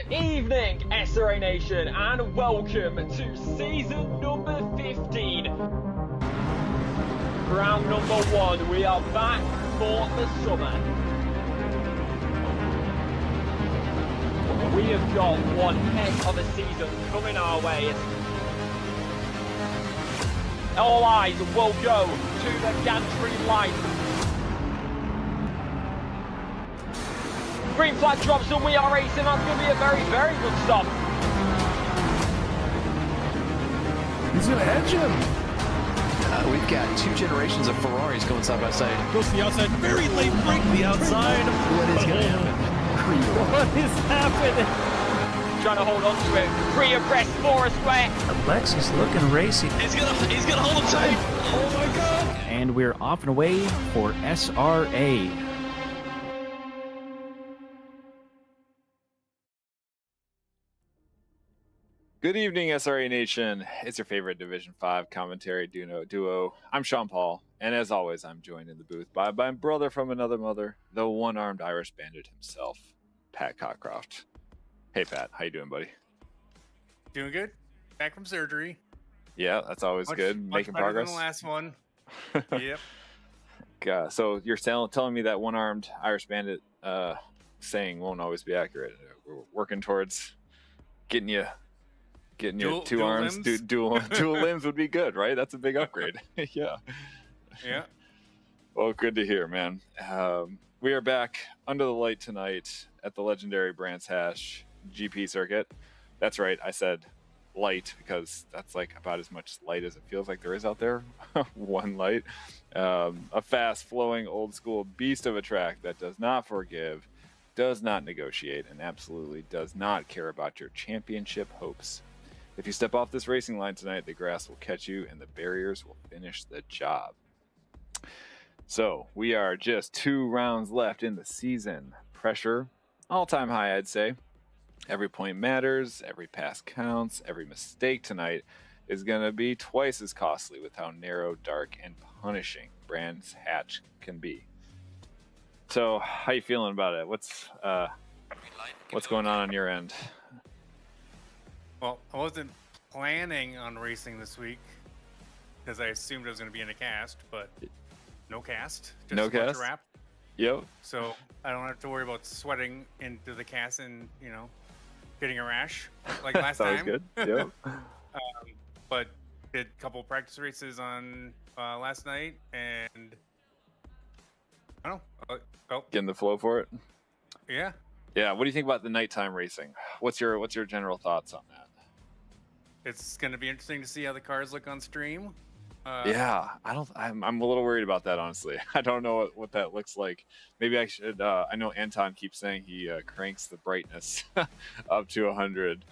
evening, SRA Nation, and welcome to season number 15. Round number 1, we are back for the summer. We have got one heck of a season coming our way. All eyes will go to the gantry light. Green flag drops and we are racing. That's going to be a very, very good stop. He's going to edge him. We've got two generations of Ferraris going side by side. Goes to the outside, very late break the outside. What is going to happen? What is happening? Trying to hold on to it. Free abreast for a square. Alexis looking racy. He's gonna hold him tight. Oh my God. And we're off and away for SRA. Good evening, SRA Nation. It's your favorite Division 5 commentary duo. I'm Sean Paul, and as always, I'm joined in the booth by my brother from another mother, the one-armed Irish bandit himself, Pat Cockcroft. Hey, Pat. How you doing, buddy? Doing good. Back from surgery. Yeah, that's always good. Making better progress. than the last one. Yep. So you're telling me that one-armed Irish bandit saying won't always be accurate. We're working towards getting you two arms, limbs? dual limbs would be good, right? That's a big upgrade. Yeah. Yeah. Well, good to hear, man. We are back under the light tonight at the legendary Brands Hatch GP circuit. That's right. I said light because that's like about as much light as it feels like there is out there. One light. A fast flowing old school beast of a track that does not forgive, does not negotiate, and absolutely does not care about your championship hopes. If you step off this racing line tonight, the grass will catch you and the barriers will finish the job. So we are just 2 rounds left in the season. Pressure, all-time high, I'd say. Every point matters, every pass counts, every mistake tonight is going to be twice as costly with how narrow, dark, and punishing Brands Hatch can be. So how you feeling about it? What's going on your end? Well, I wasn't planning on racing this week because I assumed I was going to be in a cast, but no cast. Just No a bunch of cast? wrap. Yep. So I don't have to worry about sweating into the cast and, getting a rash like last Sounds time. good. Yep. But did a couple practice races on last night, and I don't know. Getting the flow for it. Yeah. Yeah. What do you think about the nighttime racing? What's your general thoughts on that? It's going to be interesting to see how the cars look on stream. Yeah, I'm a little worried about that, honestly. I don't know what that looks like. Maybe I should. I know Anton keeps saying he cranks the brightness up to 100.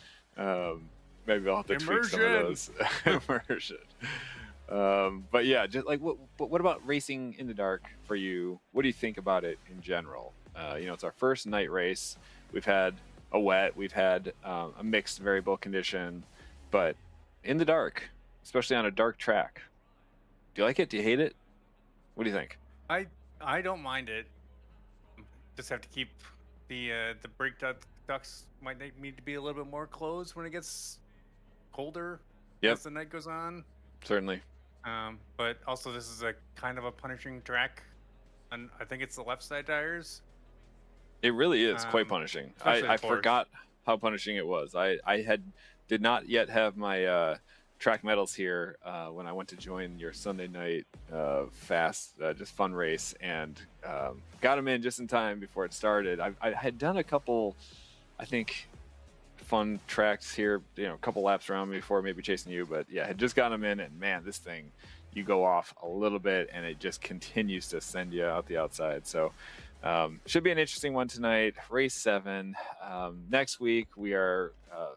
Maybe I'll have to tweak some of those. Immersion. But yeah, just like what about racing in the dark for you? What do you think about it in general? It's our first night race. We've had a wet, we've had a mixed variable condition, but in the dark, especially on a dark track. Do you like it? Do you hate it? What do you think? I don't mind it. Just have to keep the brake ducts might need to be a little bit more closed when it gets colder as the night goes on. Certainly. But also this is a kind of a punishing track, and I think it's the left side tires. It really is quite punishing. I forgot how punishing it was. I did not yet have my track medals here when I went to join your Sunday night just fun race, and got them in just in time before it started. I had done a couple, I think, fun tracks here, a couple laps around me before maybe chasing you, but yeah, had just got them in, and man, this thing, you go off a little bit and it just continues to send you out the outside. So should be an interesting one tonight. Race 7. Next week we are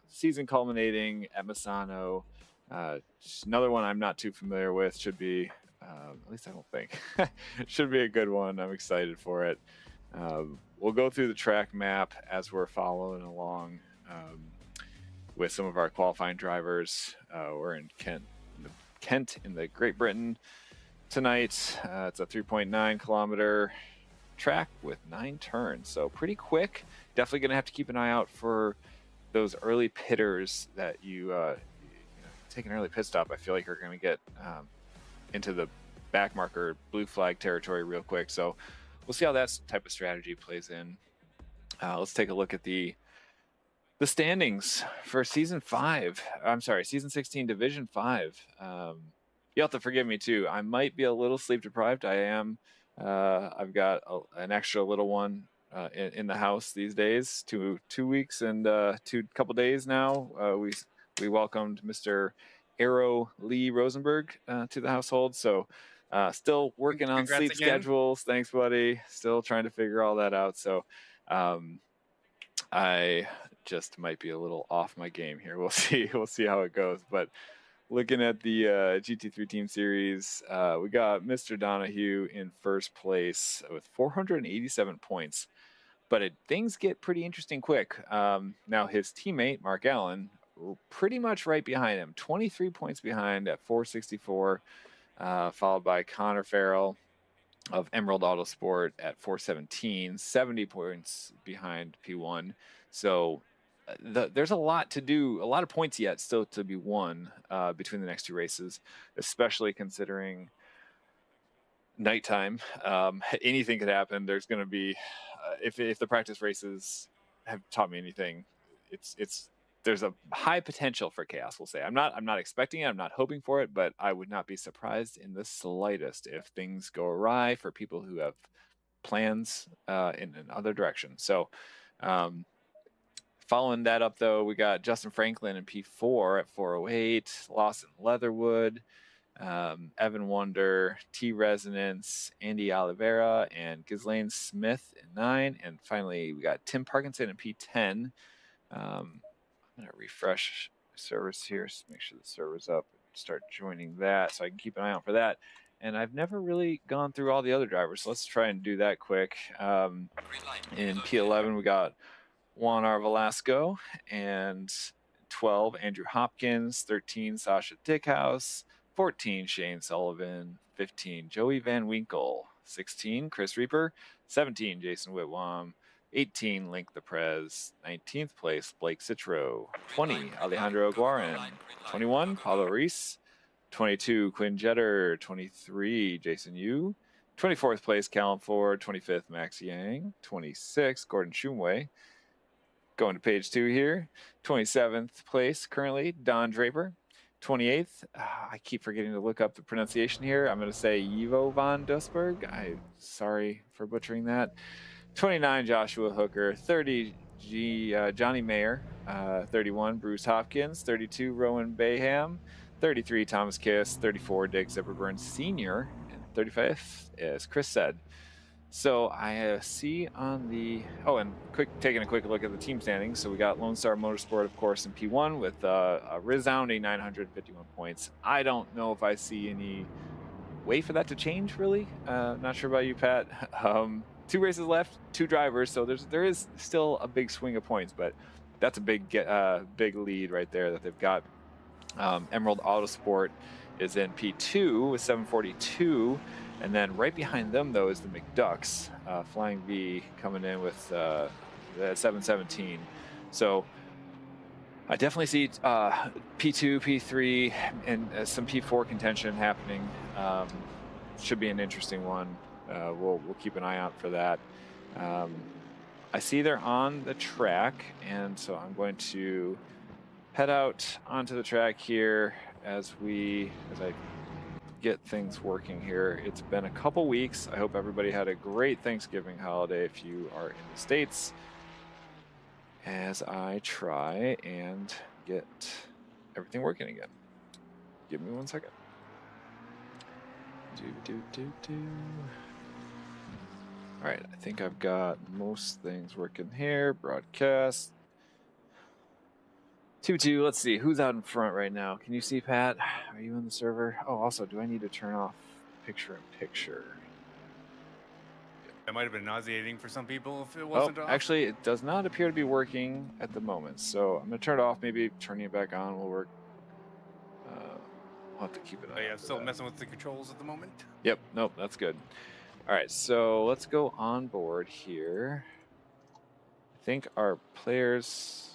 season culminating at Misano. Another one I'm not too familiar with. Should be, at least I don't think, should be a good one. I'm excited for it. We'll go through the track map as we're following along with some of our qualifying drivers. We're in Kent in the Great Britain tonight. It's a 3.9 kilometer track with 9 turns, so pretty quick. Definitely going to have to keep an eye out for those early pitters that you take an early pit stop, I feel like are going to get into the back marker blue flag territory real quick. So we'll see how that type of strategy plays in. Let's take a look at the standings for season 16 division 5. You have to forgive me too. I might be a little sleep deprived. I am. I've got an extra little one in the house these days. 2 weeks and couple days now. We welcomed Mr. Arrow Lee Rosenberg to the household. So still working on sleep schedules. Thanks, buddy. Still trying to figure all that out. So I just might be a little off my game here. We'll see how it goes. But looking at the GT3 Team Series, we got Mr. Donahue in first place with 487 points. But things get pretty interesting quick. Now his teammate, Mark Allen, pretty much right behind him, 23 points behind at 464, followed by Connor Farrell of Emerald Autosport at 417, 70 points behind P1. So there's a lot to do, a lot of points yet still to be won between the next 2 races, especially considering nighttime. Anything could happen. There's going to be, if the practice races have taught me anything, there's a high potential for chaos. We'll say I'm not expecting it. I'm not hoping for it, but I would not be surprised in the slightest if things go awry for people who have plans in another direction. So following that up, though, we got Justin Franklin in P4 at 408, Lawson Leatherwood, Evan Wonder, T Resonance, Andy Oliveira, and Ghislaine Smith in 9. And finally, we got Tim Parkinson in P10. I'm going to refresh servers here, so make sure the server's up, start joining that so I can keep an eye out for that. And I've never really gone through all the other drivers, so let's try and do that quick. In P11, we got Juan R. Velasco, and 12, Andrew Hopkins, 13, Sasha Dickhouse, 14, Shane Sullivan, 15, Joey Van Winkle, 16, Chris Reaper, 17, Jason Whitwam, 18, Link the Prez, 19th place, Blake Citro, 20, Alejandro Guarin, 21, Paulo Reese, 22, Quinn Jetter, 23, Jason Yu, 24th place, Callum Ford, 25th, Max Yang, 26, Gordon Shumway. Going to page 2 here, 27th place currently, Don Draper. 28th, I keep forgetting to look up the pronunciation here. I'm going to say Ivo van Dusberg. I'm sorry for butchering that. 29, Joshua Hooker. 30, Johnny Mayer. 31, Bruce Hopkins. 32, Rowan Bayham. 33, Thomas Kiss. 34, Dick Zipperburn Sr. And 35th, as Chris said. So I see on the taking a quick look at the team standings. So we got Lone Star Motorsport, of course, in P1 with a resounding 951 points. I don't know if I see any way for that to change, really. Not sure about you, Pat. 2 races left, 2 drivers, so there is still a big swing of points, but that's a big lead right there that they've got. Emerald Autosport is in P2 with 742. And then right behind them, though, is the McDucks, Flying V coming in with 717. So I definitely see P2, P3, and some P4 contention happening. Should be an interesting one. We'll keep an eye out for that. I see they're on the track, and so I'm going to head out onto the track here as I get things working here. It's been a couple weeks. I hope everybody had a great Thanksgiving holiday if you are in the States, as I try and get everything working again. Give me 1 second. All right, I think I've got most things working here. Broadcast. 2-2, let's see, who's out in front right now? Can you see, Pat? Are you on the server? Oh, also, do I need to turn off picture-in-picture? That might have been nauseating for some people if it wasn't off. Actually, it does not appear to be working at the moment, so I'm going to turn it off. Maybe turning it back on will work. I'll have to keep it on. Yeah, still messing with the controls at the moment? Yep, nope, that's good. All right, so let's go on board here. I think our players...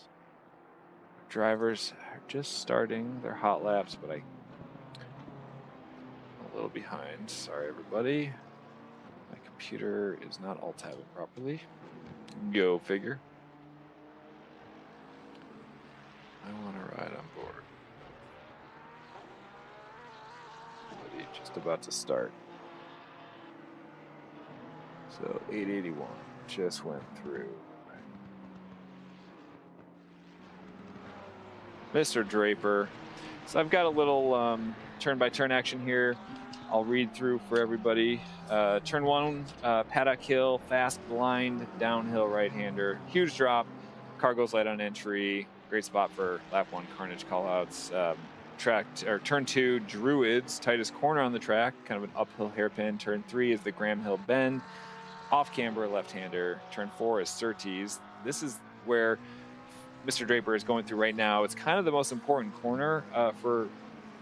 drivers are just starting their hot laps, but I'm a little behind. Sorry, everybody. My computer is not alt-tabbing properly. Go figure. I want to ride on board. Buddy, just about to start. So 881 just went through. Mr. Draper. So I've got a little turn-by-turn action here. I'll read through for everybody. Turn 1, paddock hill, fast blind, downhill right-hander. Huge drop, car goes light on entry. Great spot for lap 1 carnage callouts. Turn 2, Druids, tightest corner on the track, kind of an uphill hairpin. Turn 3 is the Graham Hill Bend. Off camber, left-hander. Turn 4 is Surtees. This is where Mr. Draper is going through right now. It's kind of the most important corner for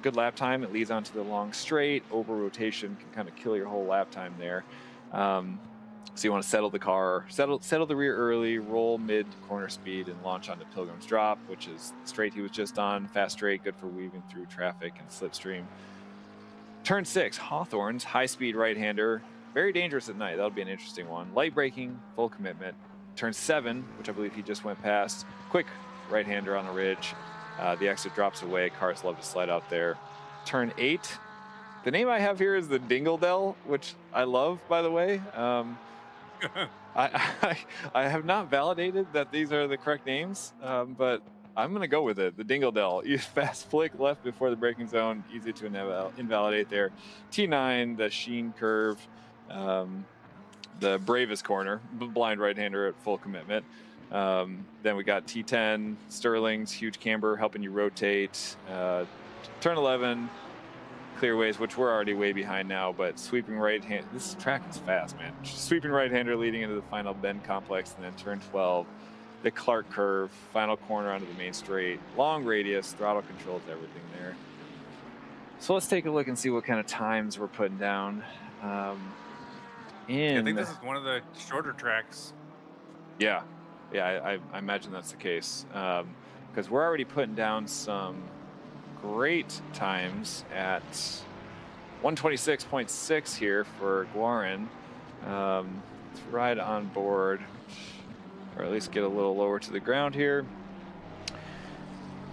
good lap time. It leads onto the long straight. Over rotation can kind of kill your whole lap time there. So you want to settle the car, settle the rear early, roll mid corner speed, and launch onto Pilgrim's Drop, which is the straight he was just on. Fast straight, good for weaving through traffic and slipstream. Turn 6, Hawthorne's high-speed right-hander. Very dangerous at night. That'll be an interesting one. Light braking, full commitment. Turn 7, which I believe he just went past. Quick right-hander on the ridge. The exit drops away. Cars love to slide out there. Turn 8. The name I have here is the Dingledell, which I love, by the way. I have not validated that these are the correct names, but I'm going to go with it. The Dingledell. You fast flick left before the braking zone. Easy to invalidate there. T9, the Sheen curve. The bravest corner. Blind right-hander at full commitment. Then we got T10, Sterling's huge camber helping you rotate. Turn 11, clearways, which we're already way behind now, but sweeping right-hand. This track is fast, man. Sweeping right-hander leading into the final bend complex, and then turn 12, the Clark curve, final corner onto the main straight. Long radius, throttle controls everything there. So let's take a look and see what kind of times we're putting down. I think this is one of the shorter tracks. Yeah, I imagine that's the case. Because we're already putting down some great times at 126.6 here for Guarin. Let's ride on board, or at least get a little lower to the ground here.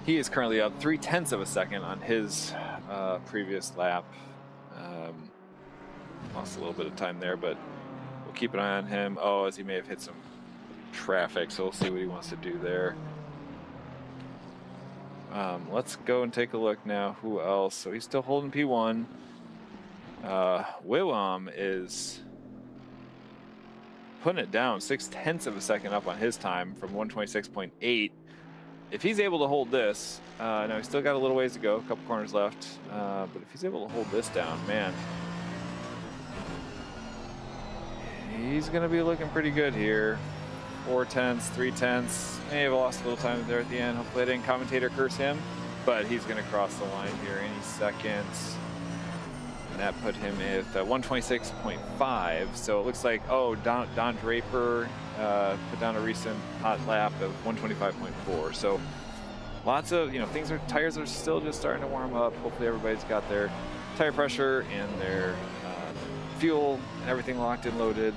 He is currently up 0.3 of a second on his previous lap. Lost a little bit of time there, but we'll keep an eye on him. Oh, as he may have hit some traffic, so we'll see what he wants to do there. Let's go and take a look now. Who else? So he's still holding P1. Willem is putting it down 0.6 of a second up on his time from 126.8. If he's able to hold this, now he's still got a little ways to go, a couple corners left, but if he's able to hold this down, man, he's going to be looking pretty good here. 0.4, 0.3. May have lost a little time there at the end. Hopefully I didn't commentator curse him, but he's going to cross the line here any second. And that put him at 126.5. So it looks like, Don Draper put down a recent hot lap of 125.4. So lots of, tires are still just starting to warm up. Hopefully everybody's got their tire pressure and their fuel and everything locked and loaded.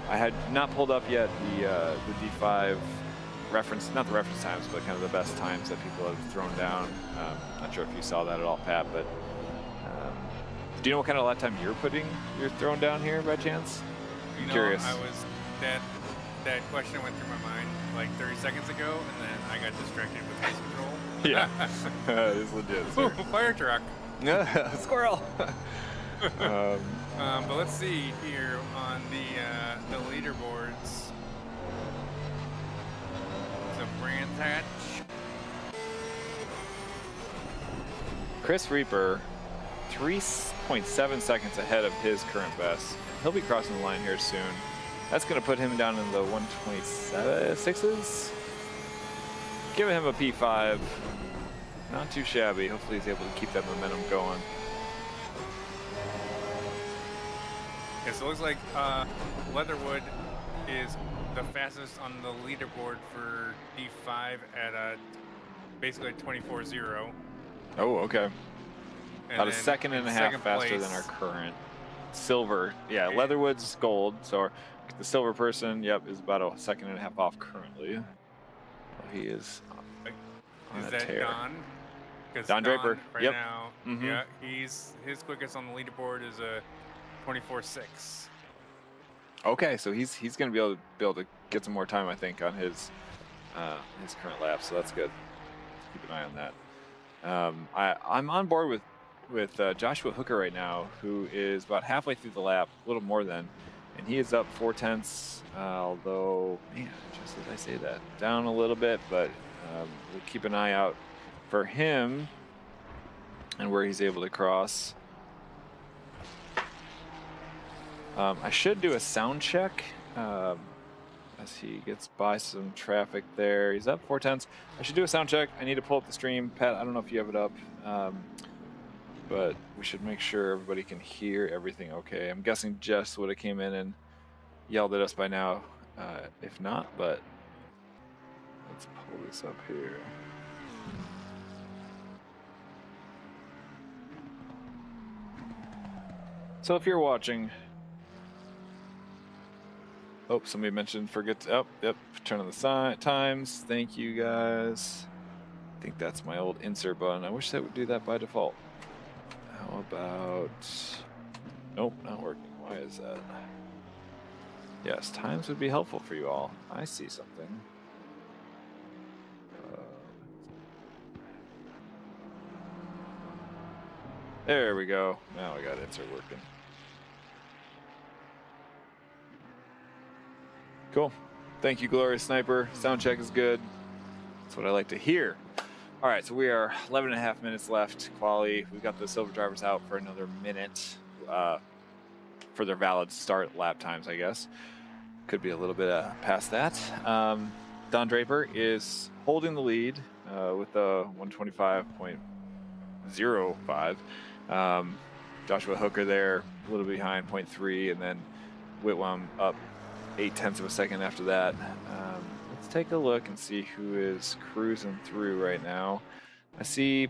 I had not pulled up yet the D5 reference, not the reference times, but kind of the best times that people have thrown down. Not sure if you saw that at all, Pat, but do you know what kind of lap time you're throwing down here by chance? I'm curious. That question went through my mind like 30 seconds ago, and then I got distracted with race control. Yeah, it is legit. Sir. Fire truck. Squirrel. But let's see here on the leaderboards. So Brands Hatch. Chris Reaper, 3.7 seconds ahead of his current best. He'll be crossing the line here soon. That's going to put him down in the 126s. Giving him a P5. Not too shabby. Hopefully he's able to keep that momentum going. Yeah, so it looks like Leatherwood is the fastest on the leaderboard for D5 at basically 24.0. Oh, okay. And About a then second and in a half second faster than our place- current silver. Yeah, Leatherwood's gold. So the silver person, yep, is about a second and a half off currently. Well, he is on Is a that tear. Don? 'Cause Don Draper, right yep. now, Mhm. yeah, his quickest on the leaderboard is a 24.6. Okay, so he's going to be able to get some more time, I think, on his current lap. So that's good. Keep an eye on that. I'm on board with Joshua Hooker right now, who is about halfway through the lap, a little more than, and he is up 4/10. Although, man, just as I say that, down a little bit, but we'll keep an eye out for him and where he's able to cross. I should do a sound check as he gets by some traffic there. He's up 4/10. I should do a sound check. I need to pull up the stream. Pat, I don't know if you have it up, but we should make sure everybody can hear everything okay. I'm guessing Jess would have came in and yelled at us by now, if not, but let's pull this up here. So if you're watching, oh, somebody mentioned forget to, yep, turn on the times. Thank you guys. I think that's my old insert button. I wish that would do that by default. How about, nope, not working. Why is that? Yes, times would be helpful for you all. I see something. There we go. Now I got insert working. Cool. Thank you, Glorious Sniper. Sound check is good. That's what I like to hear. All right, so we are 11 and a half minutes left. Quali. We've got the silver drivers out for another minute for their valid start lap times, I guess. Could be a little bit past that. Don Draper is holding the lead with a 125.05. Joshua Hooker there, a little behind 0.3, and then Whitwam up 0.8 of a second after that. Let's take a look and see who is cruising through right now. I see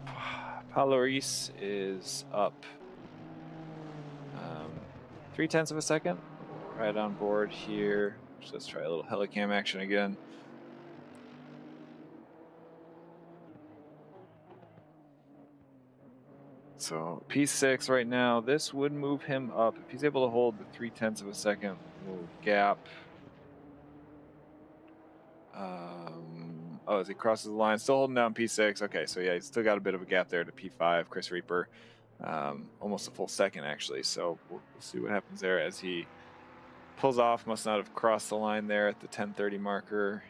Paloris is up 0.3 of a second. Right on board here. So let's try a little helicam action again. So P6 right now, this would move him up. If he's able to hold the 0.3 of a second little gap. Oh, as he crosses the line, still holding down P6. Okay, so yeah, he's still got a bit of a gap there to P5, Chris Reaper. Almost a full second, actually. So we'll see what happens there as he pulls off. Must not have crossed the line there at the 10:30 marker.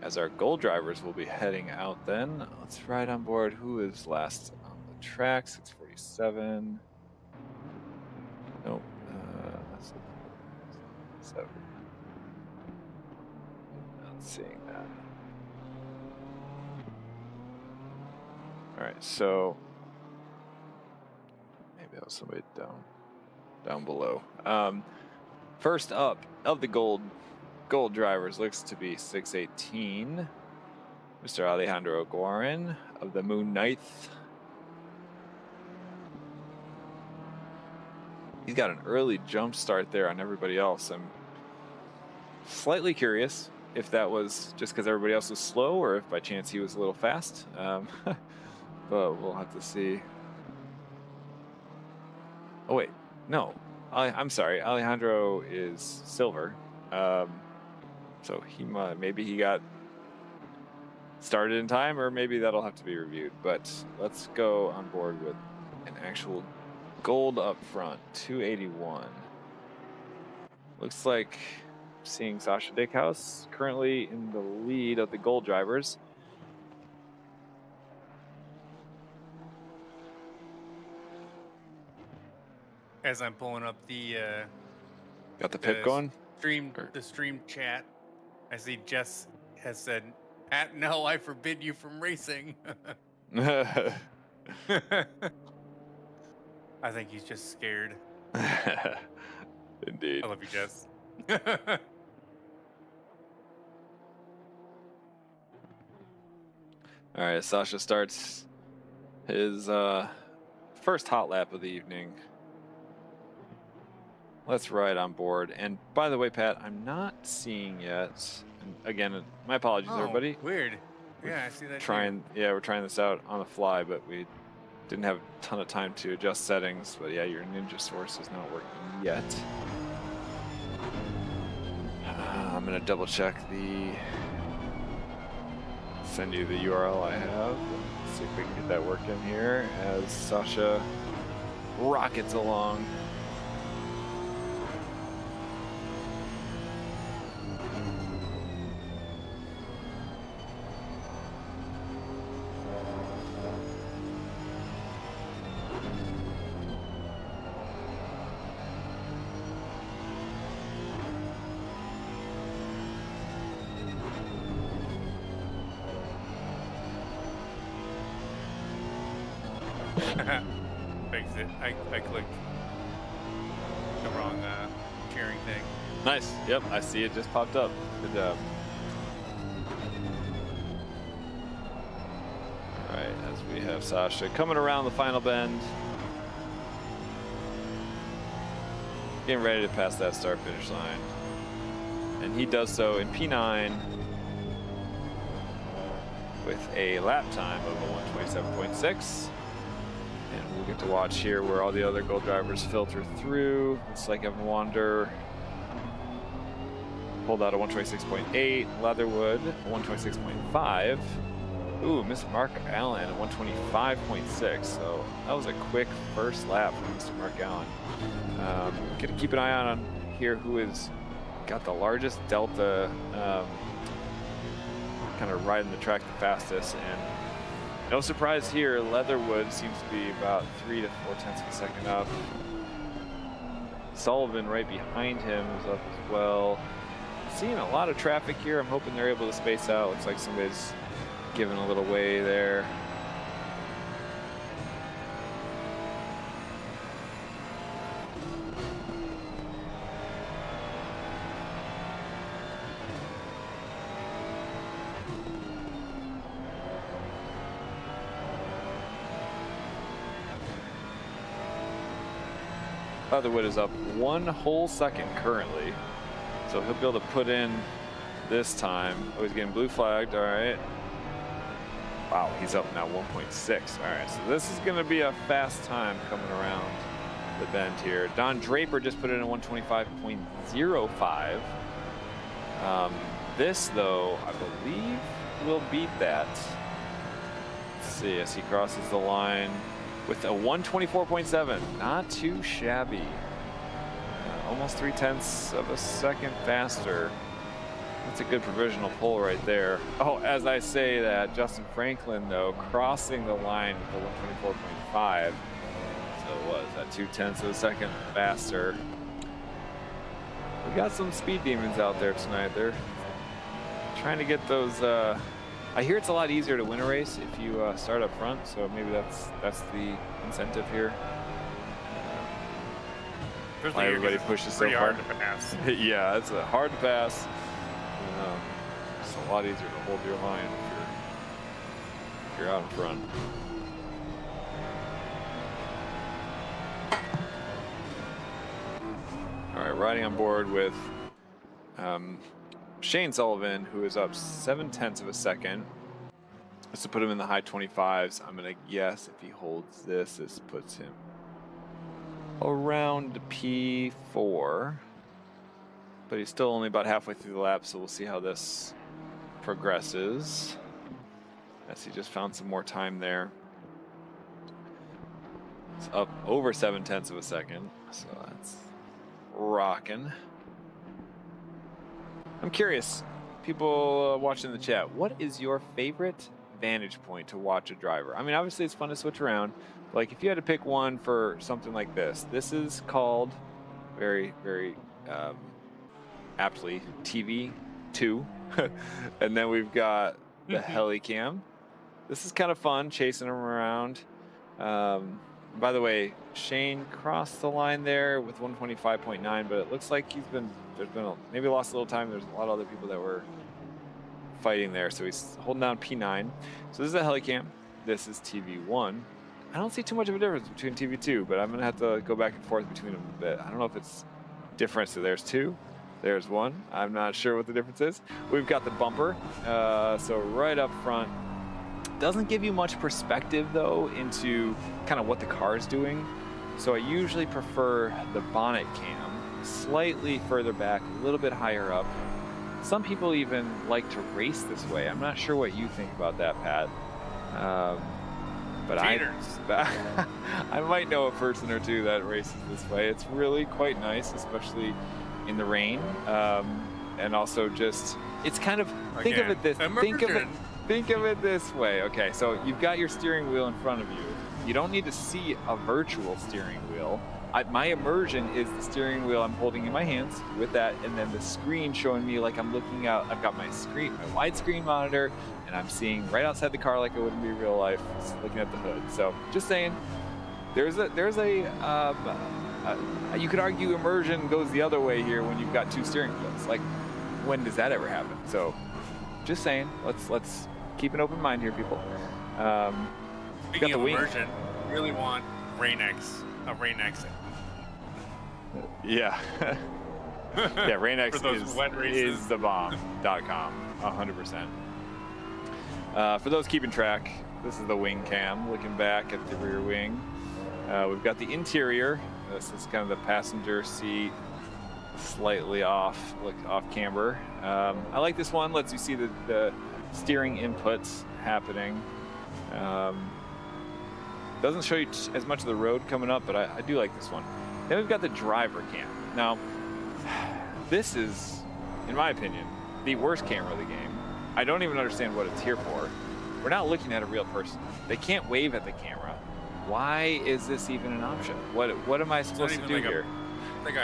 As our gold drivers will be heading out then. Let's ride on board. Who is last on the track? 647. Nope. 7. Not seeing that. All right, so maybe that was somebody down below. First up of the gold drivers looks to be 618, Mr. Alejandro Guarin of the Moon Ninth. He's got an early jump start there on everybody else. I'm slightly curious if that was just because everybody else was slow or if by chance he was a little fast. But we'll have to see. Oh, wait. No. I'm sorry. Alejandro is silver. So maybe he got started in time, or maybe that'll have to be reviewed. But let's go on board with an actual gold up front, 281. Looks like seeing Sasha Dickhouse currently in the lead of the gold drivers. As I'm pulling up the Got the pip going? the stream chat, I see Jess has said, "No, I forbid you from racing." I think he's just scared. Indeed. I love you, Jess. All right, Sasha starts his first hot lap of the evening. Let's ride on board. And by the way, Pat, I'm not seeing yet. And again, my apologies, everybody. Weird. Yeah, I see that. We're trying this out on the fly, but we didn't have a ton of time to adjust settings. But yeah, your Ninja source is not working yet. I'm gonna double check send you the URL I have. Let's see if we can get that working here as Sasha rockets along. Fixed it. I clicked the wrong cheering thing. Nice. Yep, I see it just popped up. Good job. All right, as we have Sasha coming around the final bend. Getting ready to pass that start-finish line. And he does so in P9 with a lap time of a 127.6. And we'll get to watch here where all the other gold drivers filter through. Looks like Evan Wander pulled out a 126.8, Leatherwood a 126.5. Ooh, Mr. Mark Allen a 125.6. So that was a quick first lap from Mr. Mark Allen. Gonna keep an eye on here who has got the largest delta, kind of riding the track the fastest. And no surprise here, Leatherwood seems to be about 3 to 4 tenths of a second up. Sullivan right behind him is up as well. Seeing a lot of traffic here. I'm hoping they're able to space out. Looks like somebody's giving a little way there. Leatherwood is up 1 whole second currently, so he'll be able to put in this time. Oh, he's getting blue flagged. All right. Wow, he's up now 1.6. All right, so this is going to be a fast time coming around the bend here. Don Draper just put in a 125.05. This, though, I believe will beat that. Let's see as he crosses the line with a 124.7, not too shabby. Almost 3 tenths of a second faster. That's a good provisional pull right there. Oh, as I say that, Justin Franklin, though, crossing the line with the 124.5. So it was at 2 tenths of a second faster. We got some speed demons out there tonight. They're trying to get those. I hear it's a lot easier to win a race if you start up front, so maybe that's the incentive here. Why everybody pushes so hard to pass. Yeah, it's hard to pass. It's a lot easier to hold your line if you're out in front. All right, riding on board with Shane Sullivan, who is up 7 tenths of a second. Just to put him in the high 25s. I'm gonna guess if he holds this puts him around P4. But he's still only about halfway through the lap, so we'll see how this progresses. As he just found some more time there. It's up over 7 tenths of a second, so that's rocking. I'm curious, people watching the chat, what is your favorite vantage point to watch a driver? I mean, obviously it's fun to switch around. But like if you had to pick one for something like this is called very, very aptly TV2. And then we've got the Helicam. This is kind of fun, chasing them around. By the way, Shane crossed the line there with 125.9, but it looks like there's been maybe lost a little time. There's a lot of other people that were fighting there. So he's holding down P9. So this is a helicam. This is TV1. I don't see too much of a difference between TV2, but I'm going to have to go back and forth between them a bit. I don't know if it's different. So there's 2. There's 1. I'm not sure what the difference is. We've got the bumper. So right up front. Doesn't give you much perspective, though, into kind of what the car is doing. So I usually prefer the bonnet cam slightly further back, a little bit higher up. Some people even like to race this way. I'm not sure what you think about that, Pat. But I might know a person or two that races this way. It's really quite nice, especially in the rain. And also just, it's kind of, think of it this way. Okay, so you've got your steering wheel in front of you. You don't need to see a virtual steering wheel. My immersion is the steering wheel I'm holding in my hands with that, and then the screen showing me like I'm looking out. I've got my screen, my widescreen monitor, and I'm seeing right outside the car like it would be real life, just looking at the hood. So just saying, there's a you could argue immersion goes the other way here when you've got 2 steering wheels. Like, when does that ever happen? So just saying, let's keep an open mind here, people. Speaking of immersion, I really want a rain exit. Yeah. Yeah, RainX is the bomb.com, 100%. For those keeping track, this is the wing cam, looking back at the rear wing. We've got the interior. This is kind of the passenger seat, slightly off camber. I like this one, lets you see the steering inputs happening. Doesn't show you as much of the road coming up, but I do like this one. Then we've got the driver cam. Now, this is, in my opinion, the worst camera of the game. I don't even understand what it's here for. We're not looking at a real person. They can't wave at the camera. Why is this even an option? What am I supposed to do here? Like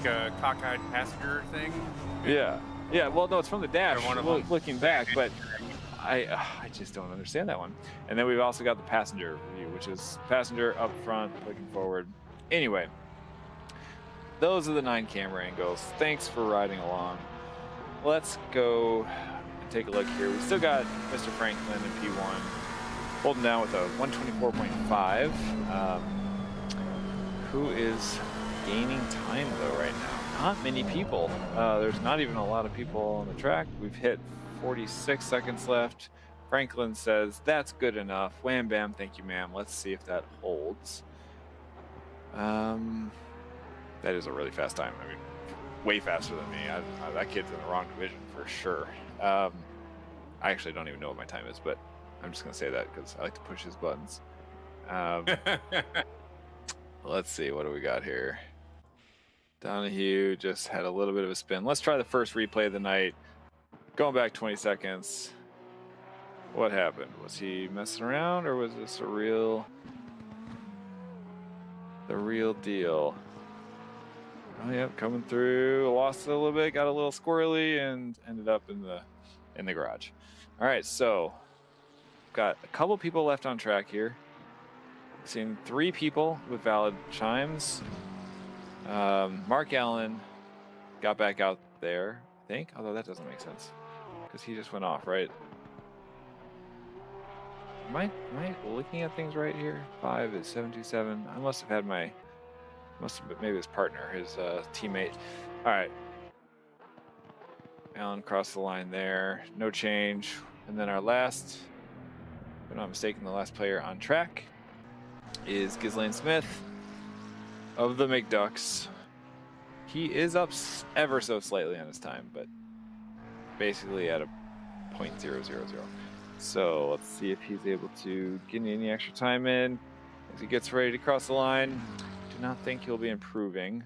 a cockeyed passenger thing? Yeah. Yeah, well, no, it's from the dash, looking back, but I just don't understand that one. And then we've also got the passenger view, which is passenger up front, looking forward. Anyway, those are the 9 camera angles. Thanks for riding along. Let's go and take a look here. We still got Mr. Franklin in P1, holding down with a 124.5. Who is gaining time, though, right now? Not many people. There's not even a lot of people on the track. We've hit 46 seconds left. Franklin says that's good enough. Wham bam, thank you, ma'am. Let's see if that holds. That is a really fast time. I mean, way faster than me. That kid's in the wrong division for sure. I actually don't even know what my time is, but I'm just gonna say that because I like to push his buttons. Let's see, what do we got here? Donahue just had a little bit of a spin. Let's try the first replay of the night. Going back 20 seconds. What happened? Was he messing around, or was this the real deal? Oh yeah, coming through. Lost it a little bit, got a little squirrely, and ended up in the garage. All right, so got a couple people left on track here. Seen 3 people with valid chimes. Mark Allen got back out there, I think, although that doesn't make sense because he just went off, right? Am I looking at things right here? 5 is 727. I must have had maybe his partner, his teammate. All right. Allen crossed the line there. No change. And then our last, if I'm not mistaken, the last player on track is Ghislaine Smith of the McDucks. He is up ever so slightly on his time, but basically at a 0.000. So let's see if he's able to get any extra time in as he gets ready to cross the line. Do not think he'll be improving.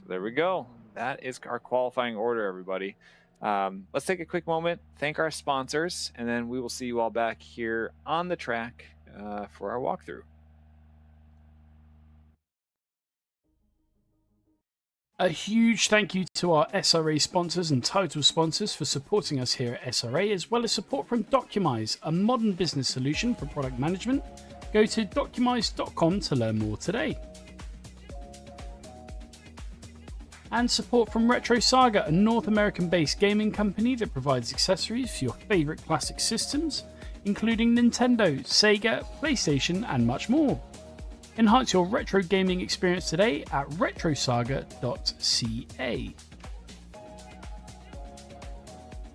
So there we go. That is our qualifying order, everybody. Let's take a quick moment, thank our sponsors, and then we will see you all back here on the track for our walkthrough. A huge thank you to our SRA sponsors and title sponsors for supporting us here at SRA, as well as support from Documise, a modern business solution for product management. Go to documise.com to learn more today. And support from Retro Saga, a North American-based gaming company that provides accessories for your favourite classic systems, including Nintendo, Sega, PlayStation, and much more. Enhance your retro gaming experience today at retrosaga.ca.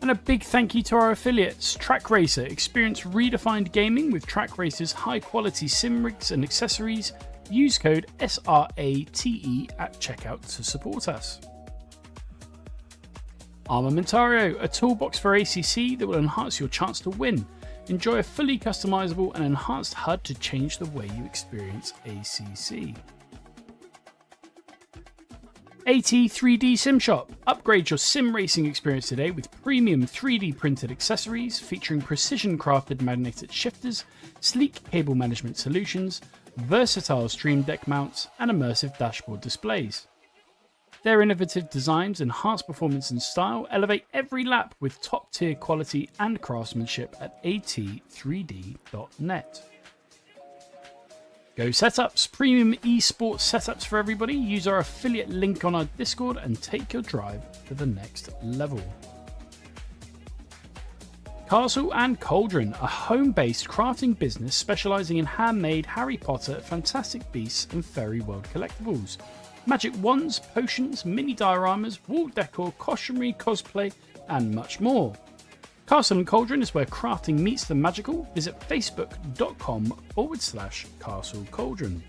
And a big thank you to our affiliates, Track Racer. Experience redefined gaming with Track Racer's high-quality sim rigs and accessories. Use code SRATE at checkout to support us. Armamentario, a toolbox for ACC that will enhance your chance to win. Enjoy a fully customizable and enhanced HUD to change the way you experience ACC. AT3D Sim Shop. Upgrade your sim racing experience today with premium 3D printed accessories featuring precision crafted magnetic shifters, sleek cable management solutions, versatile stream deck mounts, and immersive dashboard displays. Their innovative designs enhance performance and style, elevate every lap with top tier quality and craftsmanship at at3d.net. Go Setups, premium esports setups for everybody. Use our affiliate link on our Discord and take your drive to the next level. Castle and Cauldron, a home-based crafting business specialising in handmade Harry Potter, Fantastic Beasts and Fairy World collectibles. Magic wands, potions, mini dioramas, wall decor, costumery, cosplay and much more. Castle and Cauldron is where crafting meets the magical. Visit facebook.com/Castle Cauldron.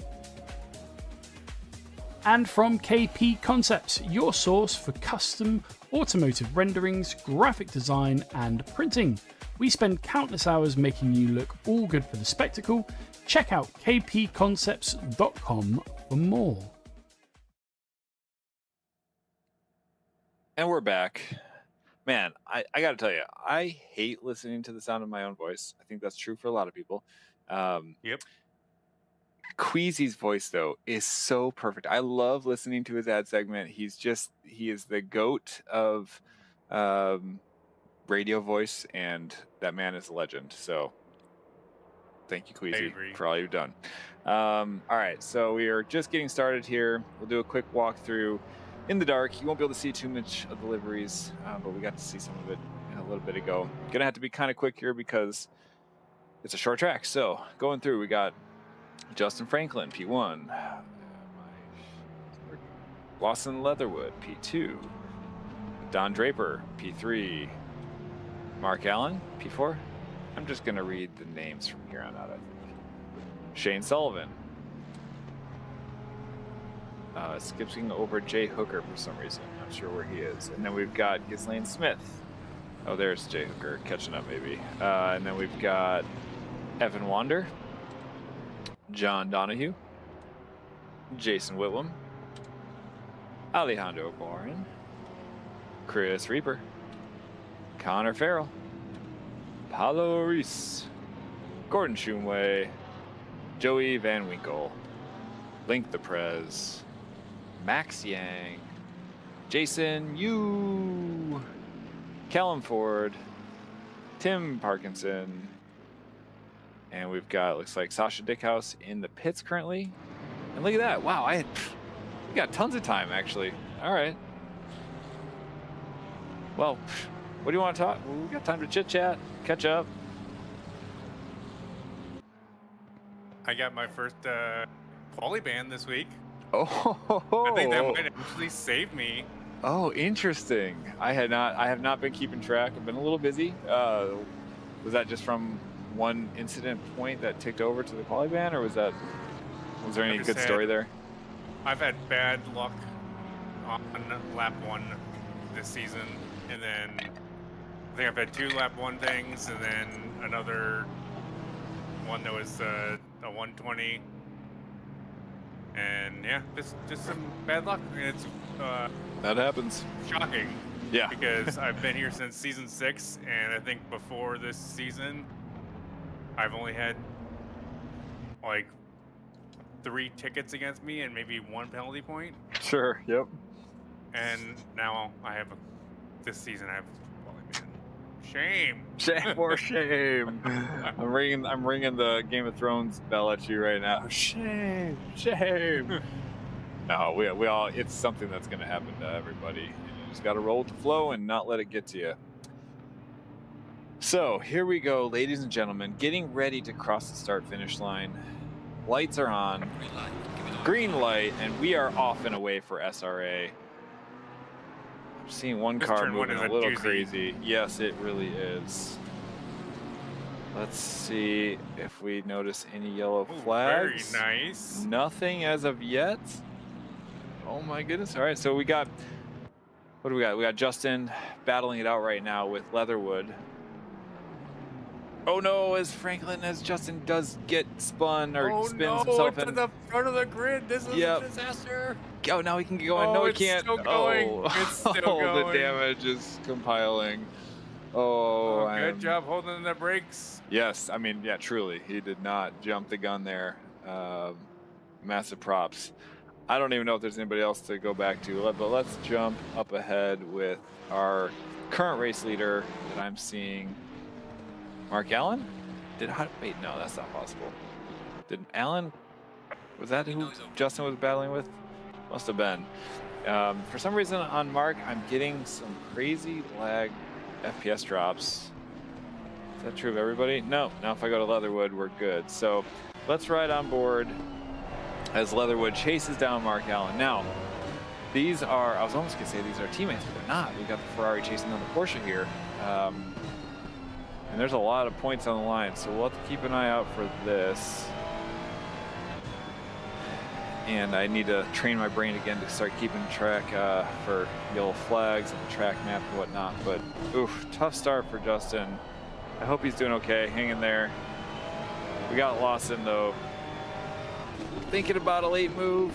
And from KP Concepts, your source for custom automotive renderings, graphic design, and printing. We spend countless hours making you look all good for the spectacle. Check out kpconcepts.com for more. And we're back. Man, I got to tell you, I hate listening to the sound of my own voice. I think that's true for a lot of people. Yep. Queasy's voice, though, is so perfect. I love listening to his ad segment. He is the goat of radio voice, and that man is a legend. So thank you, Queasy, for all you've done. All right, so we are just getting started here. We'll do a quick walkthrough. In the dark, you won't be able to see too much of the liveries, but we got to see some of it a little bit ago. Gonna have to be kind of quick here because it's a short track. So going through, we got Justin Franklin, P1. Lawson Leatherwood, P2. Don Draper, P3. Mark Allen, P4. I'm just gonna read the names from here on out, I think. Shane Sullivan. Skipping over Jay Hooker for some reason. Not sure where he is. And then we've got Ghislaine Smith. Oh, there's Jay Hooker catching up maybe. And then we've got Evan Wander, John Donahue, Jason Whitlam, Alejandro Borin, Chris Reaper, Connor Farrell, Paulo Reese, Gordon Shumway, Joey Van Winkle, Link the Prez, Max Yang, Jason Yu, Callum Ford, Tim Parkinson, and we've got, looks like Sasha Dickhouse in the pits currently. And look at that. Wow, we got tons of time actually. All right. Well, what do you want to talk? We got time to chit chat, catch up. I got my first quali ban this week. Oh, I think that might actually save me. Oh, interesting. I have not been keeping track. I've been a little busy. Was that just from one incident point that ticked over to the quali ban, or was there any good story there? I've had bad luck on lap 1 this season, and then I think I've had 2 lap 1 things, and then another one that was a 120. And yeah, just some bad luck. I mean, it's that happens. Shocking. Yeah. Because I've been here since season 6, and I think before this season, I've only had like 3 tickets against me and maybe 1 penalty point. Sure. Yep. And now this season I have shame. Shame or shame. I'm ringing the Game of Thrones bell at you right now. Shame. No, we all, it's something that's going to happen to everybody. You just got to roll with the flow and not let it get to you. So here we go, ladies and gentlemen, getting ready to cross the start finish line. Lights are on, green light, and we are off and away for SRA. I'm seeing one car moving a little crazy. Yes, it really is. Let's see if we notice any yellow flags. Very nice. Nothing as of yet. Oh my goodness. All right, so we got, what do we got? We got Justin battling it out right now with Leatherwood. Oh no, as Justin does get spun or spins himself to the front of the grid. This is a disaster. Oh, now he can get going. No, he can't. Still going. It's still going. The damage is compiling. Oh, good job holding the brakes. Yes, I mean, yeah, truly. He did not jump the gun there. Massive props. I don't even know if there's anybody else to go back to, but let's jump up ahead with our current race leader that I'm seeing. Mark Allen? Wait, no, that's not possible. Did Allen, was that who Justin was battling with? Must have been. For some reason on Mark, I'm getting some crazy lag FPS drops. Is that true of everybody? No. Now if I go to Leatherwood, we're good. So let's ride on board as Leatherwood chases down Mark Allen. Now, these are, I was almost going to say these are teammates, but they're not. We've got the Ferrari chasing down the Porsche here. And there's a lot of points on the line, so we'll have to keep an eye out for this. And I need to train my brain again to start keeping track for yellow flags and the track map and whatnot. But, oof, tough start for Justin. I hope he's doing okay. Hang in there. We got Lawson, though. Thinking about a late move.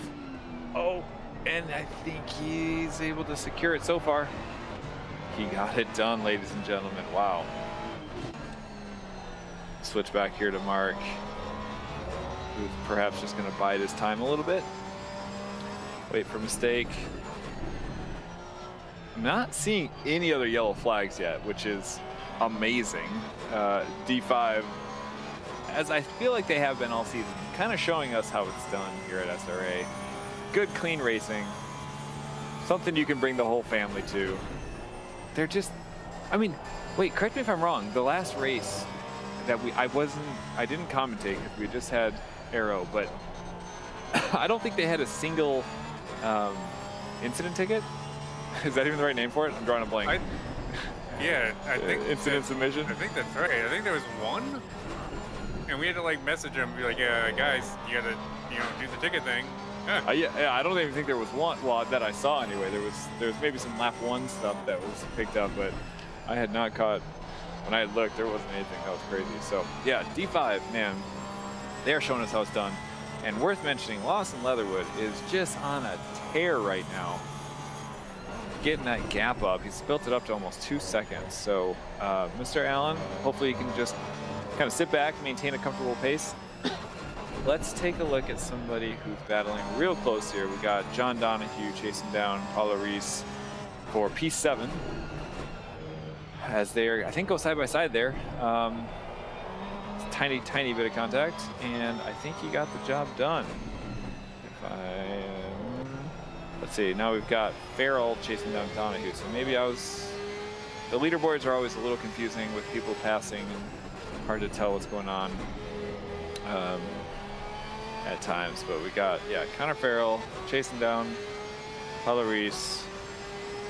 Oh, and I think he's able to secure it so far. He got it done, ladies and gentlemen. Wow. Switch back here to Mark, who's perhaps just going to bide his time a little bit. Wait for mistake. Not seeing any other yellow flags yet, which is amazing. D5, as I feel like they have been all season, kind of showing us how it's done here at SRA. Good, clean racing. Something you can bring the whole family to. They're just, I mean, wait, correct me if I'm wrong. The last race that I didn't commentate because we just had Aero, but I don't think they had a single incident ticket. Is that even the right name for it? I'm drawing a blank. I think incident submission. I think that's right. I think there was one, and we had to like message them, be like, "Yeah, guys, you gotta, do the ticket thing." Yeah, I don't even think there was one. Well, that I saw anyway. There was maybe some lap 1 stuff that was picked up, but I had not caught. When I had looked, there wasn't anything that was crazy. So yeah, D5, man, they're showing us how it's done. And worth mentioning, Lawson Leatherwood is just on a tear right now. Getting that gap up. He's built it up to almost 2 seconds. So Mr. Allen, hopefully you can just kind of sit back, maintain a comfortable pace. Let's take a look at somebody who's battling real close here. We got John Donahue chasing down Paulo Reese for P7. As they're, I think, go side by side there. Tiny bit of contact, and I think he got the job done. Let's see, now we've got Farrell chasing down Donahue, so maybe the leaderboards are always a little confusing with people passing and hard to tell what's going on at times, but we got, Connor Farrell chasing down Paulo Reese,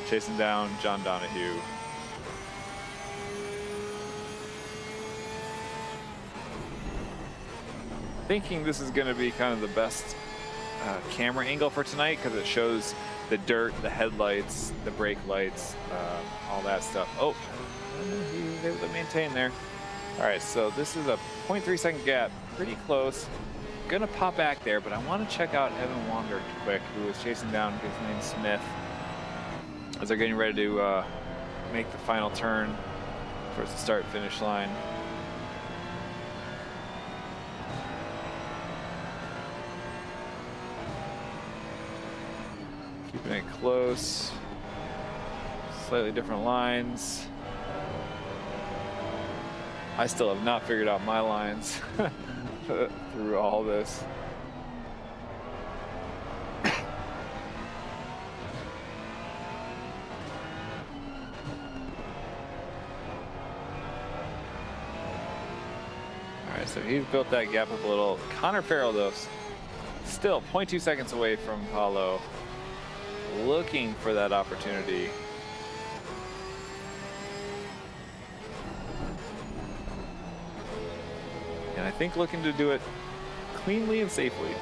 chasing down John Donahue. Thinking this is going to be kind of the best camera angle for tonight because it shows the dirt, the headlights, the brake lights, all that stuff. Oh, he was able to maintain there. All right, so this is a 0.3 second gap, pretty close. Gonna pop back there, but I want to check out Evan Wander quick, who is chasing down his name Smith as they're getting ready to make the final turn towards the start-finish line. Keeping it close, slightly different lines. I still have not figured out my lines through all this. right, so he's built that gap up a little. Connor Farrell, though, still 0.2 seconds away from Paulo, looking for that opportunity. And I think looking to do it cleanly and safely.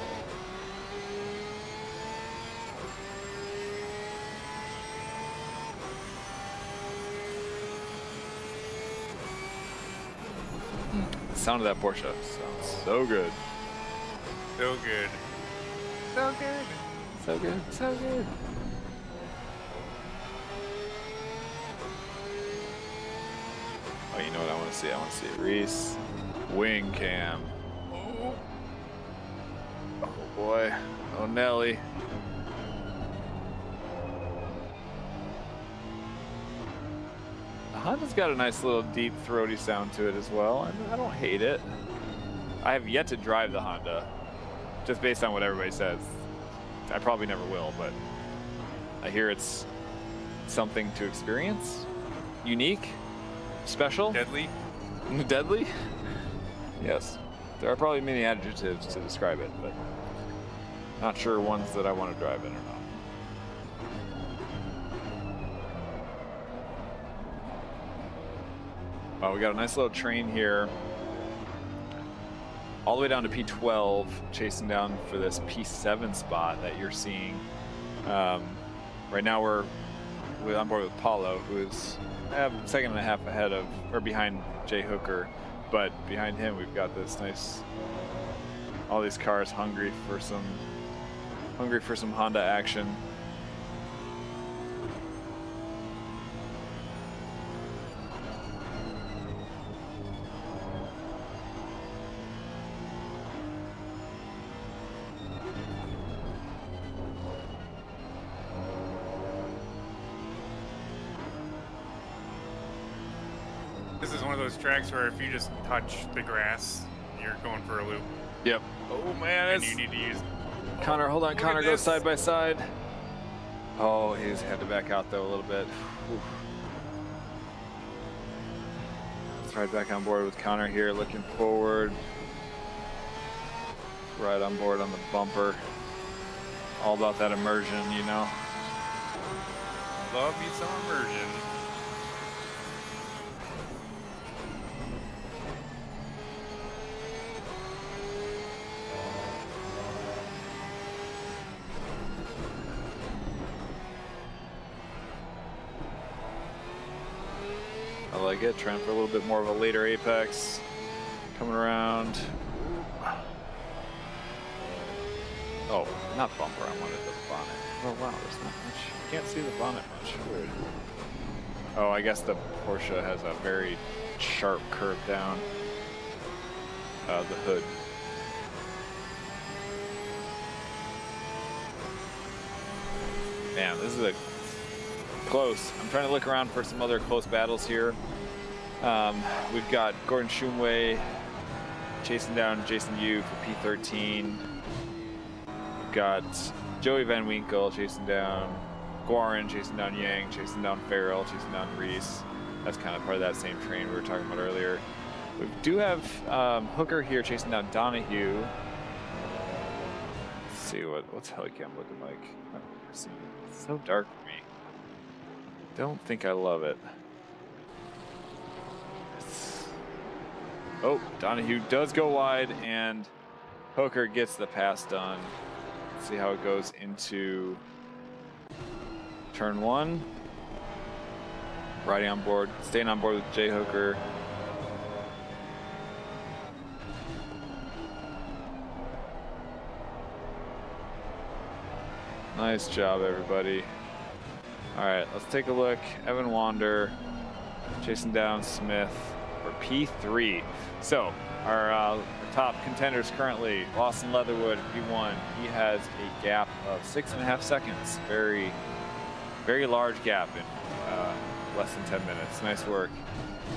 The sound of that Porsche sounds so good. So good. So good. So good. So good. Oh, you know what I want to see? I want to see Reese. Wing cam. Oh boy. Oh Nelly. The Honda's got a nice little deep throaty sound to it as well. I don't hate it. I have yet to drive the Honda, just based on what everybody says. I probably never will, but I hear it's something to experience. Unique, special. Deadly. Deadly? Yes. There are probably many adjectives to describe it, but not sure ones that I want to drive in or not. Oh, we got a nice little train here. All the way down to P12, chasing down for this P7 spot that you're seeing. Right now we're on board with Paulo, who is a second and a half ahead of, or behind Jay Hooker. But behind him, we've got this nice, all these cars hungry for some Honda action. This is one of those tracks where if you just touch the grass, you're going for a loop. Yep. Oh man, And you need to use. Connor, hold on. Look Connor at goes this. side by side. Oh, he's had to back out though a little bit. Whew. Let's ride back on board with Connor here, looking forward. Right on board on the bumper. All about that immersion, you know. Love you some immersion. I like it. Trying for a little bit more of a later apex. Coming around. Oh, not bumper. I wanted the bonnet. Oh wow, there's not much. You can't see the bonnet much. Weird. Oh, I guess the Porsche has a very sharp curve down the hood. Man, this is a close. I'm trying to look around for some other close battles here. We've got Gordon Shumway chasing down Jason Yu for P13. We've got Joey Van Winkle chasing down Guarin, chasing down Yang, chasing down Farrell, chasing down Reese. That's kind of part of that same train we were talking about earlier. We do have Hooker here chasing down Donahue. Let's see what's Helicam looking like. It's so dark for me. Don't think I love it. Oh, Donahue does go wide, and Hooker gets the pass done. Let's see how it goes into turn one. Riding on board, staying on board with Jay Hooker. Nice job, everybody. All right, let's take a look. Evan Wander chasing down Smith for P3. So our top contenders currently, Lawson Leatherwood, P1. He has a gap of 6.5 seconds. Very, very large gap in less than 10 minutes. Nice work.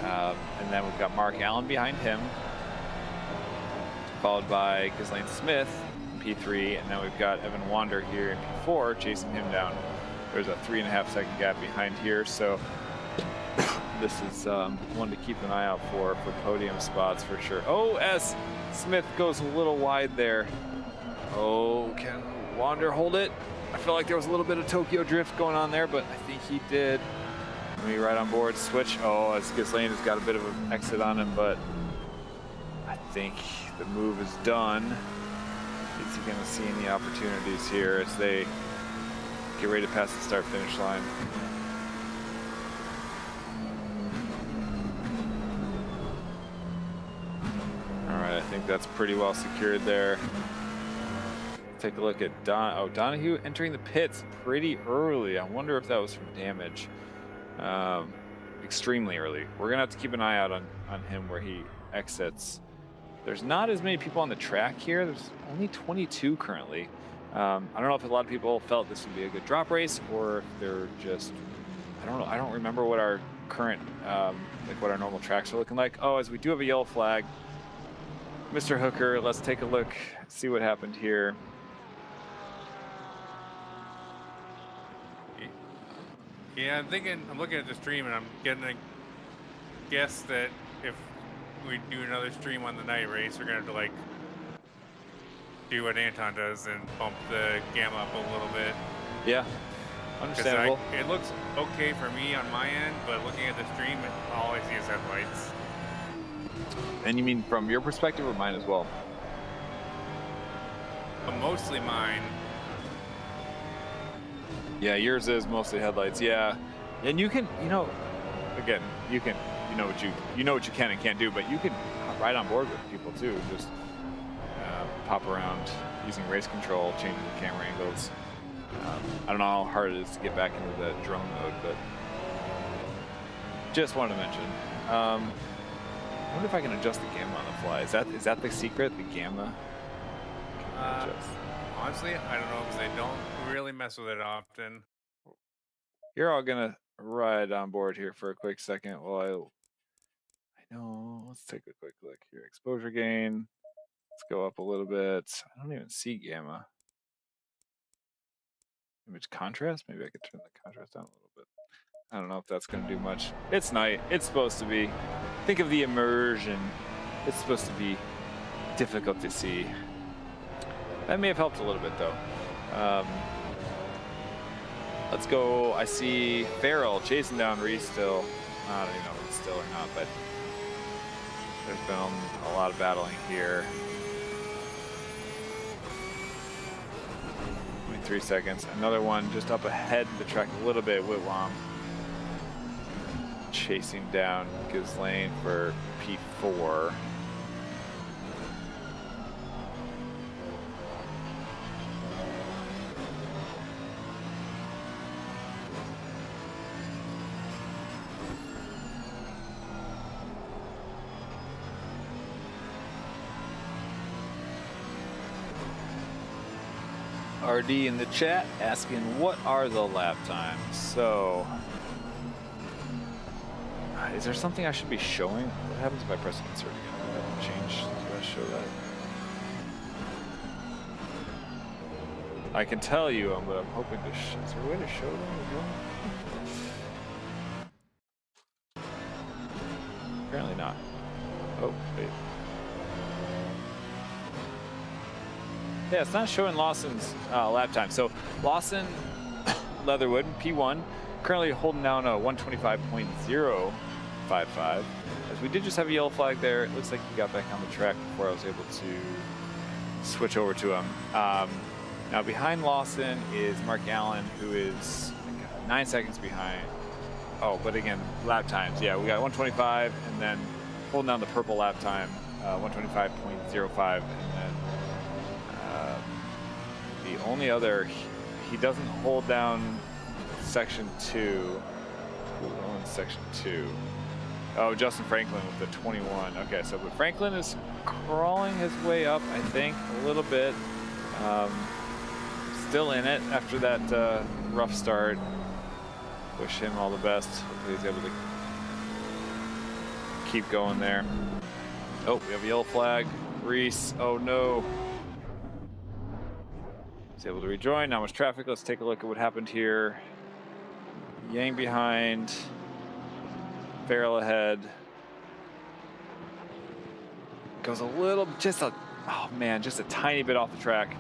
And then we've got Mark Allen behind him, followed by Ghislaine Smith in P3, and then we've got Evan Wander here in P4 chasing him down. There's a 3.5 second gap behind here, so this is one to keep an eye out for podium spots for sure. Oh, S. Smith goes a little wide there. Oh, can Wander hold it? I feel like there was a little bit of Tokyo drift going on there, but I think he did. Let me right on board, switch. Oh, as Ghislaine has got a bit of an exit on him, but I think the move is done. Is he gonna see any opportunities here as they get ready to pass the start-finish line? All right, I think that's pretty well secured there. Take a look at Donahue entering the pits pretty early. I wonder if that was from damage. Extremely early. We're gonna have to keep an eye out on him where he exits. There's not as many people on the track here. There's only 22 currently. I don't know if a lot of people felt this would be a good drop race, or if they're just, I don't know. I don't remember what our current, like what our normal tracks are looking like. Oh, as we do have a yellow flag. Mr. Hooker, let's take a look, see what happened here. Yeah, I'm looking at the stream and I'm getting a guess that if we do another stream on the night race, we're gonna have to like do what Anton does and bump the gamma up a little bit. Yeah, understandable. It looks okay for me on my end, but looking at the stream, all I see is headlights. And you mean from your perspective or mine as well? But mostly mine. Yeah, yours is mostly headlights. Yeah, and you can, again, you know what you can and can't do, but you can ride on board with people too. Just pop around using race control, changing the camera angles. I don't know how hard it is to get back into the drone mode, but just wanted to mention. I wonder if I can adjust the gamma on the fly. Is that the secret? The gamma? Honestly, I don't know because I don't really mess with it often. You're all gonna ride on board here for a quick second while I know. Let's take a quick look here. Exposure gain. Let's go up a little bit. I don't even see gamma. Image contrast. Maybe I could turn the contrast down a little bit. I don't know if that's gonna do much. It's night. It's supposed to be. Think of the immersion. It's supposed to be difficult to see. That may have helped a little bit though. Let's go. I see Farrell chasing down Reese still. I don't even know if it's still or not, but there's been a lot of battling here. 23 seconds. Another one just up ahead of the track a little bit. Whitwam chasing down Ghislaine for P4. RD in the chat asking what are the lap times. So, is there something I should be showing? What happens if I press insert again? Would that change? Do I show that? I can tell you, but I'm hoping to. Is there a way to show them as well? Apparently not. Oh, wait. Yeah, it's not showing Lawson's lap time. So Lawson, Leatherwood, P1, currently holding down a 125.055. As we did just have a yellow flag there. It looks like he got back on the track before I was able to switch over to him. Now behind Lawson is Mark Allen, who is 9 seconds behind. Oh, but again, lap times. Yeah, we got 125, and then holding down the purple lap time, 125.05, and then the only other, he doesn't hold down section 2. Who owns section 2? Oh, Justin Franklin with the 21. Okay, so but Franklin is crawling his way up, I think, a little bit. Still in it after that rough start. Wish him all the best. Hopefully he's able to keep going there. Oh, we have a yellow flag. Reese, oh no. He's able to rejoin. Not much traffic. Let's take a look at what happened here. Yang behind. barrel ahead. Goes a little, oh man, just a tiny bit off the track.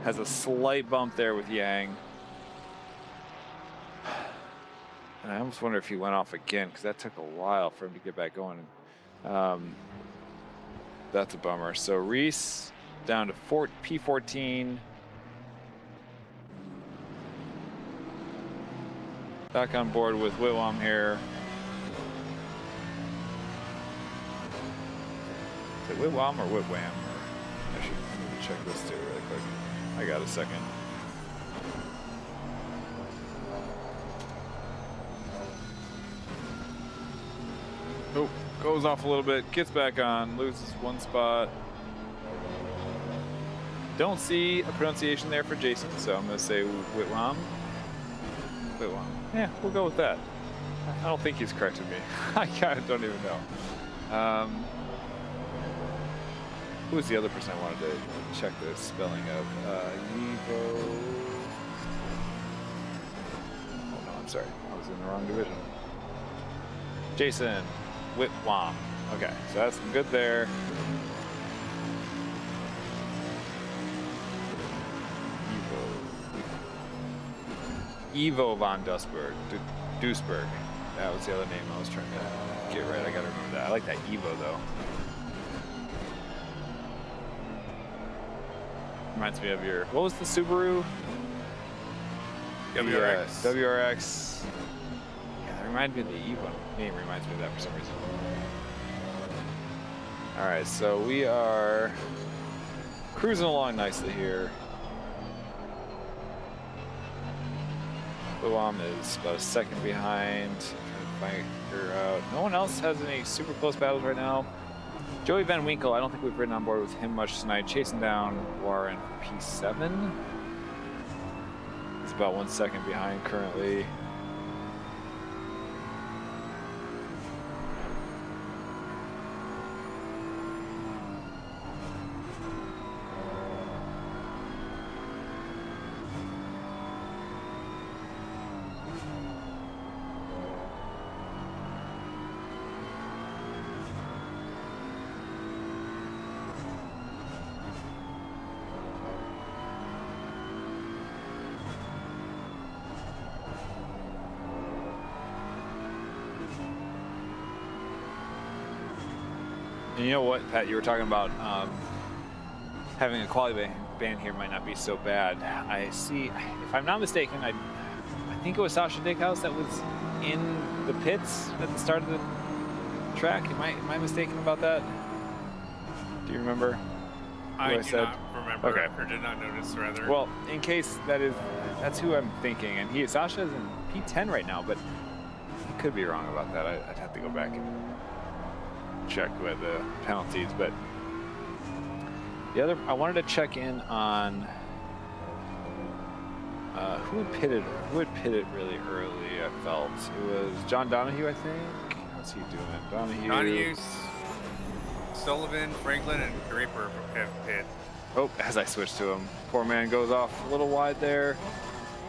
Has a slight bump there with Yang. And I almost wonder if he went off again, because that took a while for him to get back going. That's a bummer. So Reese down to P14. Back on board with Whitwam here. Is it Whitwam or Whitwam? I should check this too really quick. I got a second. Oh, goes off a little bit, gets back on, loses one spot. Don't see a pronunciation there for Jason, so I'm going to say Whitwam. Whitwam. Yeah, we'll go with that. I don't think he's corrected me. I kind of don't even know. Who was the other person I wanted to check the spelling of? Evo. Oh no, I'm sorry. I was in the wrong division. Jason Whitwam. Okay, so that's good there. Evo von Duisburg. Duisburg. That was the other name I was trying to get right. I gotta remember that. I like that Evo though. Reminds me of your, what was the Subaru? WRX. WRX. Yeah, that reminded me of the Evo. Name reminds me of that for some reason. All right, so we are cruising along nicely here. Whitwam is about a second behind. Trying to figure out. No one else has any super close battles right now. Joey Van Winkle, I don't think we've ridden on board with him much tonight. Chasing down Warren for P7. He's about 1 second behind currently. And you know what, Pat, you were talking about having a quality band here might not be so bad. I see, if I'm not mistaken, I think it was Sasha Dickhouse that was in the pits at the start of the track. Am I mistaken about that? Do you remember? I do not remember, okay. Or did not notice, rather. Well, in case that's who I'm thinking. And Sasha's in P10 right now, but I could be wrong about that. I'd have to go back and check with the penalties, but the other, I wanted to check in on who had pitted really early. I felt it was John Donahue, I think. How's he doing? Donahue, Sullivan, Franklin, and Draper have pit. Oh, as I switch to him, poor man goes off a little wide there.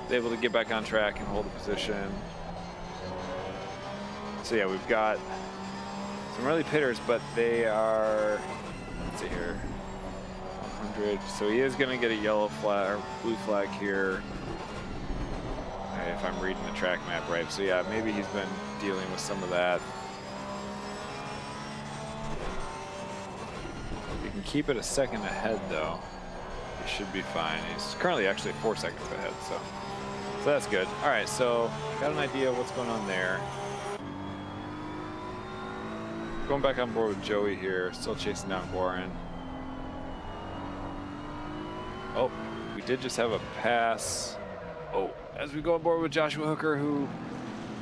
He's able to get back on track and hold the position. So yeah, we've got some early pitters, but they are, let's see here, 100. So he is going to get a yellow flag or blue flag here, if I'm reading the track map right. So yeah, maybe he's been dealing with some of that. If you can keep it a second ahead, though, he should be fine. He's currently actually 4 seconds ahead, so that's good. All right, so got an idea of what's going on there. Going back on board with Joey here, still chasing down Warren. Oh, we did just have a pass. Oh, as we go on board with Joshua Hooker, who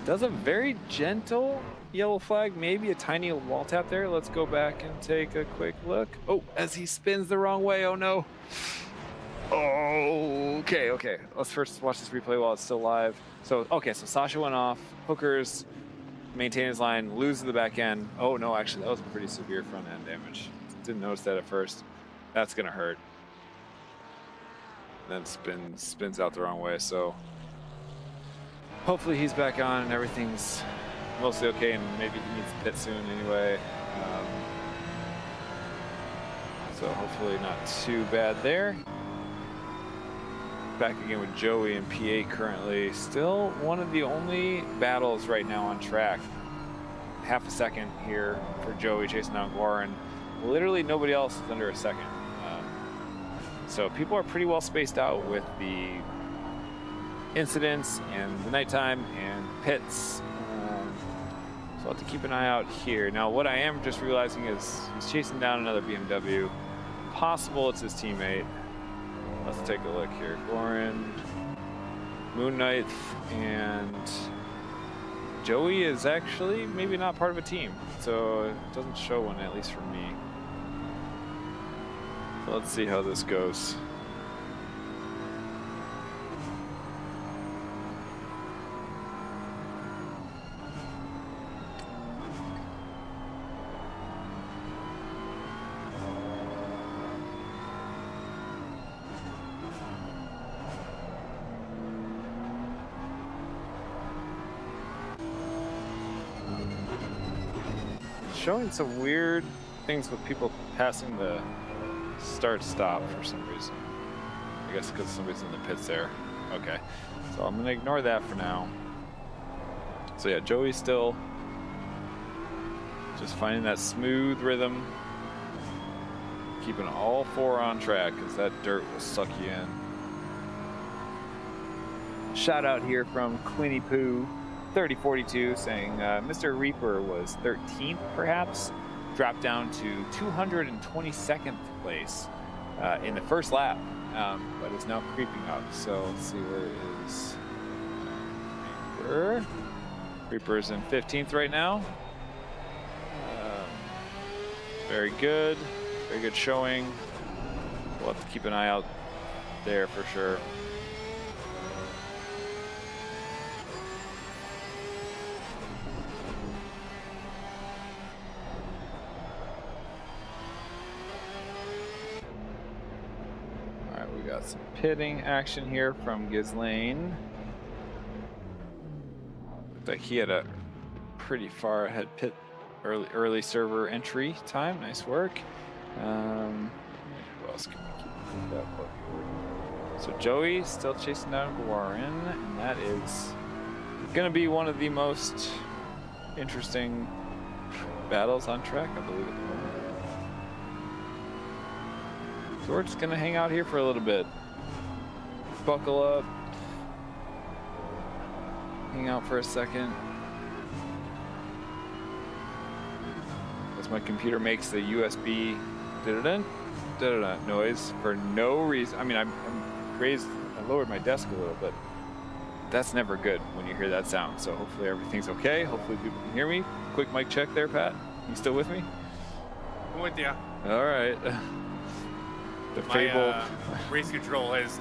does a very gentle yellow flag, maybe a tiny wall tap there. Let's go back and take a quick look. Oh, as he spins the wrong way, oh no. Oh, okay. Let's first watch this replay while it's still live. So, okay, so Sasha went off. Hooker's maintain his line, loses the back end. Oh no, actually that was pretty severe front end damage. Didn't notice that at first. That's gonna hurt. Then spins out the wrong way. So hopefully he's back on and everything's mostly okay, and maybe he needs to pit soon anyway. So hopefully not too bad there. Back again with Joey and P8 currently. Still one of the only battles right now on track. Half a second here for Joey chasing down Warren. Literally nobody else is under a second. So people are pretty well spaced out with the incidents and the nighttime and pits. So I'll have to keep an eye out here. Now what I am just realizing is he's chasing down another BMW. Possible it's his teammate. Let's take a look here. Goran, Moon Knight, and Joey is actually maybe not part of a team. So it doesn't show one, at least for me. So let's see how this goes. Showing some weird things with people passing the start-stop for some reason. I guess because somebody's in the pits there. Okay, so I'm gonna ignore that for now. So yeah, Joey's still just finding that smooth rhythm, keeping all four on track because that dirt will suck you in. Shout out here from Quinny Poo 3042 saying Mr. Reaper was 13th perhaps, dropped down to 222nd place in the first lap, but is now creeping up. So let's see, where is Reaper? Reaper's in 15th right now. Very good showing. We'll have to keep an eye out there for sure. Got some pitting action here from Ghislaine. Looked like he had a pretty far ahead pit early server entry time. Nice work. Who else can we keep that plug? So Joey still chasing down Guarin, and that is going to be one of the most interesting battles on track, I believe, at the moment. So we're just gonna hang out here for a little bit. Buckle up. Hang out for a second. As my computer makes the USB noise for no reason. I mean, I lowered my desk a little bit. That's never good when you hear that sound. So hopefully everything's okay. Hopefully people can hear me. Quick mic check there, Pat. You still with me? I'm with you. All right. The fabled race control has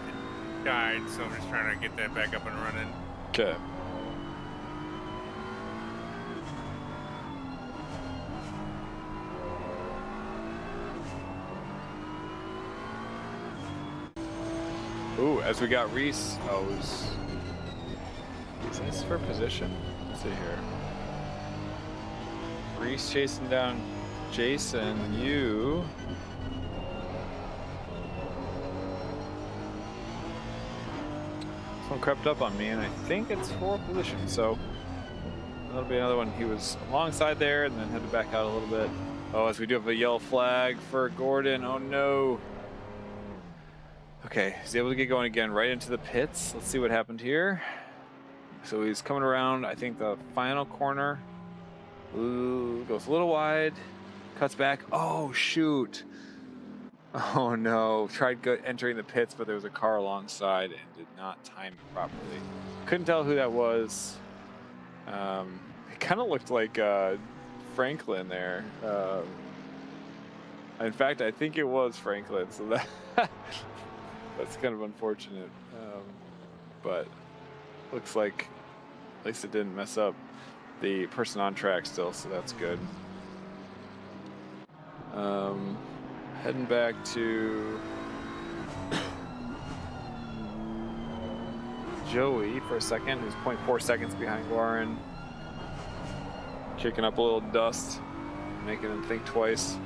died, so I'm just trying to get that back up and running. Okay. Ooh, as we got Reese, is this for position? Let's see here. Reese chasing down Jason, you. One crept up on me, and I think it's 4th position, so that'll be another one. He was alongside there and then had to back out a little bit. Oh, as we do have a yellow flag for Gordon. Oh no. Okay, he's able to get going again right into the pits. Let's see what happened here. So he's coming around, I think, the final corner. Ooh, goes a little wide, cuts back. Oh shoot. Oh no, tried entering the pits, but there was a car alongside and did not time it properly. Couldn't tell who that was. It kind of looked like Franklin there. In fact, I think it was Franklin, so that's kind of unfortunate. But looks like at least it didn't mess up the person on track still, so that's good. Heading back to Joey for a second, who's 0.4 seconds behind Warren. Kicking up a little dust, making them think twice.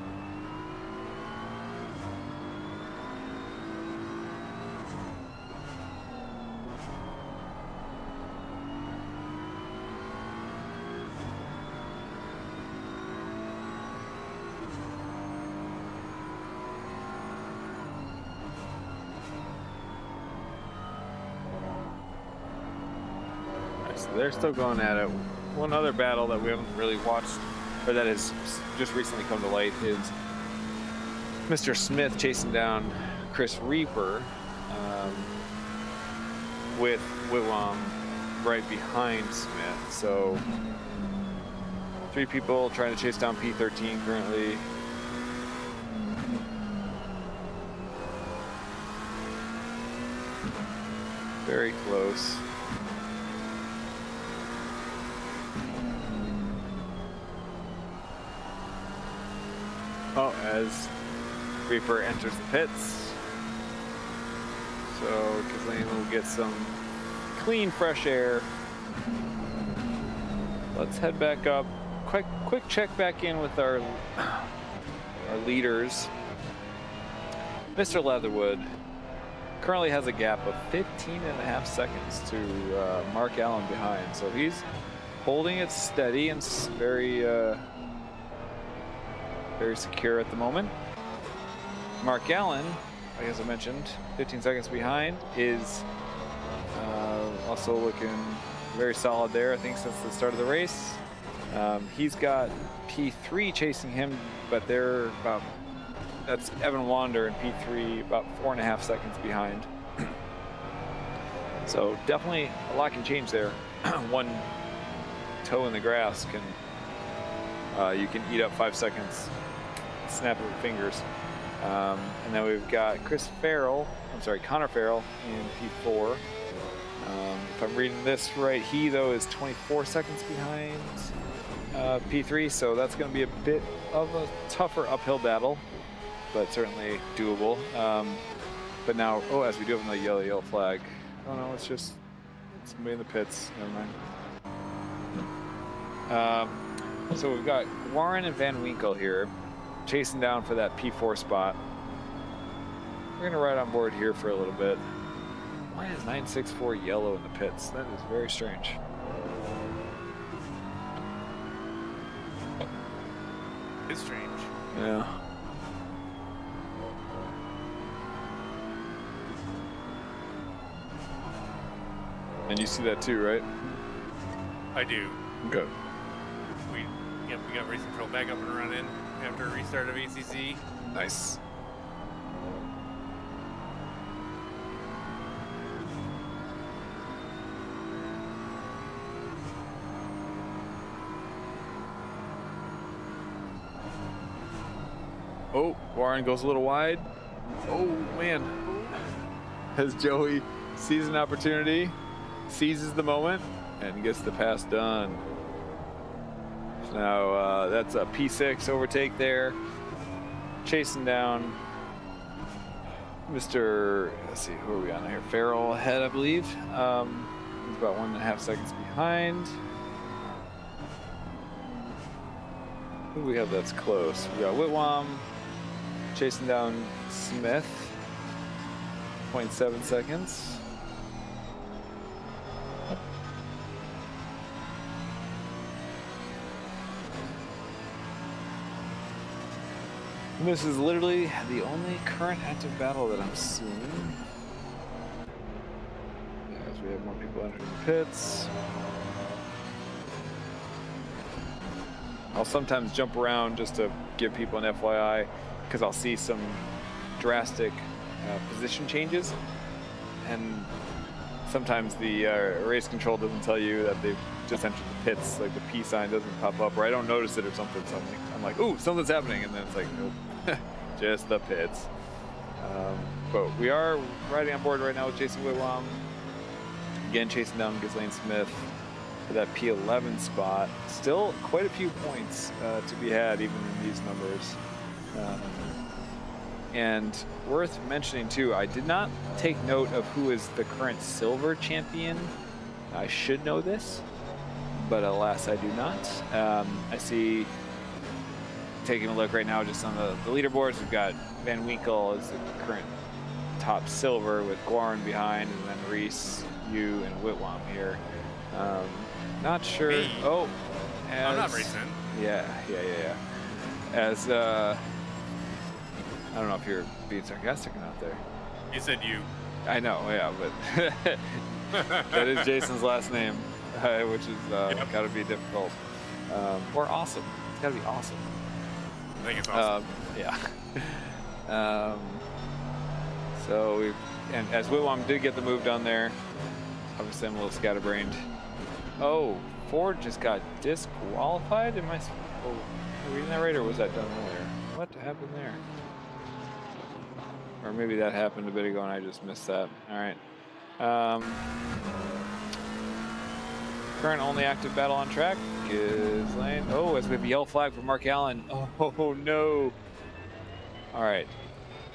So they're still going at it. One other battle that we haven't really watched, or that has just recently come to light, is Mr. Smith chasing down Chris Reaper with Wigwam right behind Smith. So 3 people trying to chase down P13 currently. Very close. Oh, as Reaper enters the pits. So Ghislaine will get some clean, fresh air. Let's head back up. Quick check back in with our leaders. Mr. Leatherwood currently has a gap of 15.5 seconds to Mark Allen behind. So he's holding it steady and very secure at the moment. Mark Allen, as I mentioned, 15 seconds behind, is also looking very solid there, I think, since the start of the race. He's got P3 chasing him, but they're about, that's Evan Wander and P3 about 4.5 seconds behind. So definitely a lot can change there. One toe in the grass can, you can eat up 5 seconds. Snap of the fingers. And then we've got Connor Farrell in P4. If I'm reading this right, he though is 24 seconds behind P3, so that's going to be a bit of a tougher uphill battle, but certainly doable. But now, as we do have the yellow flag. Oh no, it's somebody in the pits. Never mind. So we've got Warren and Van Winkle here, chasing down for that P4 spot. We're gonna ride on board here for a little bit. Why is 964 yellow in the pits? That is very strange. It's strange. Yeah. And you see that too, right? I do. Good. We got race control back up and running after a restart of ACC. Nice. Oh, Warren goes a little wide. Oh, man. As Joey sees an opportunity, seizes the moment, and gets the pass done. So now that's a P6 overtake there. Chasing down Mr. Let's see, who are we on here? Farrell ahead, I believe. He's about 1.5 seconds behind. Who do we have that's close? We got Whitwam chasing down Smith. 0.7 seconds. And this is literally the only current active battle that I'm seeing. As we have more people entering the pits. I'll sometimes jump around just to give people an FYI, because I'll see some drastic position changes, and sometimes the race control doesn't tell you that they've just entered the pits, like the P sign doesn't pop up, or I don't notice it or something, so I'm like, ooh, something's happening, and then it's like, nope, just the pits. But we are riding on board right now with Jason Whitwam, again chasing down Ghislaine Smith for that P11 spot. Still quite a few points to be had even in these numbers. And worth mentioning too, I did not take note of who is the current silver champion. I should know this, but alas, I do not. I see, taking a look right now just on the leaderboards, we've got Van Winkle as the current top silver with Guarin behind, and then Reese, you, and Whitwam here. Not sure. Me? Oh, I'm not racing. Yeah. As I don't know if you're being sarcastic or not there. You said you. I know, yeah, but that is Jason's last name, which is got to be difficult. Or awesome. It's got to be awesome. I think it's awesome. Yeah. So and as Whitwam did get the move done there, obviously I'm a little scatterbrained. Oh, Ford just got disqualified? Am I reading that right, or was that done earlier? What happened there? Or maybe that happened a bit ago and I just missed that. All right. Current only active battle on track is Lane. Oh, as we have a yellow flag for Mark Allen. Oh no. All right.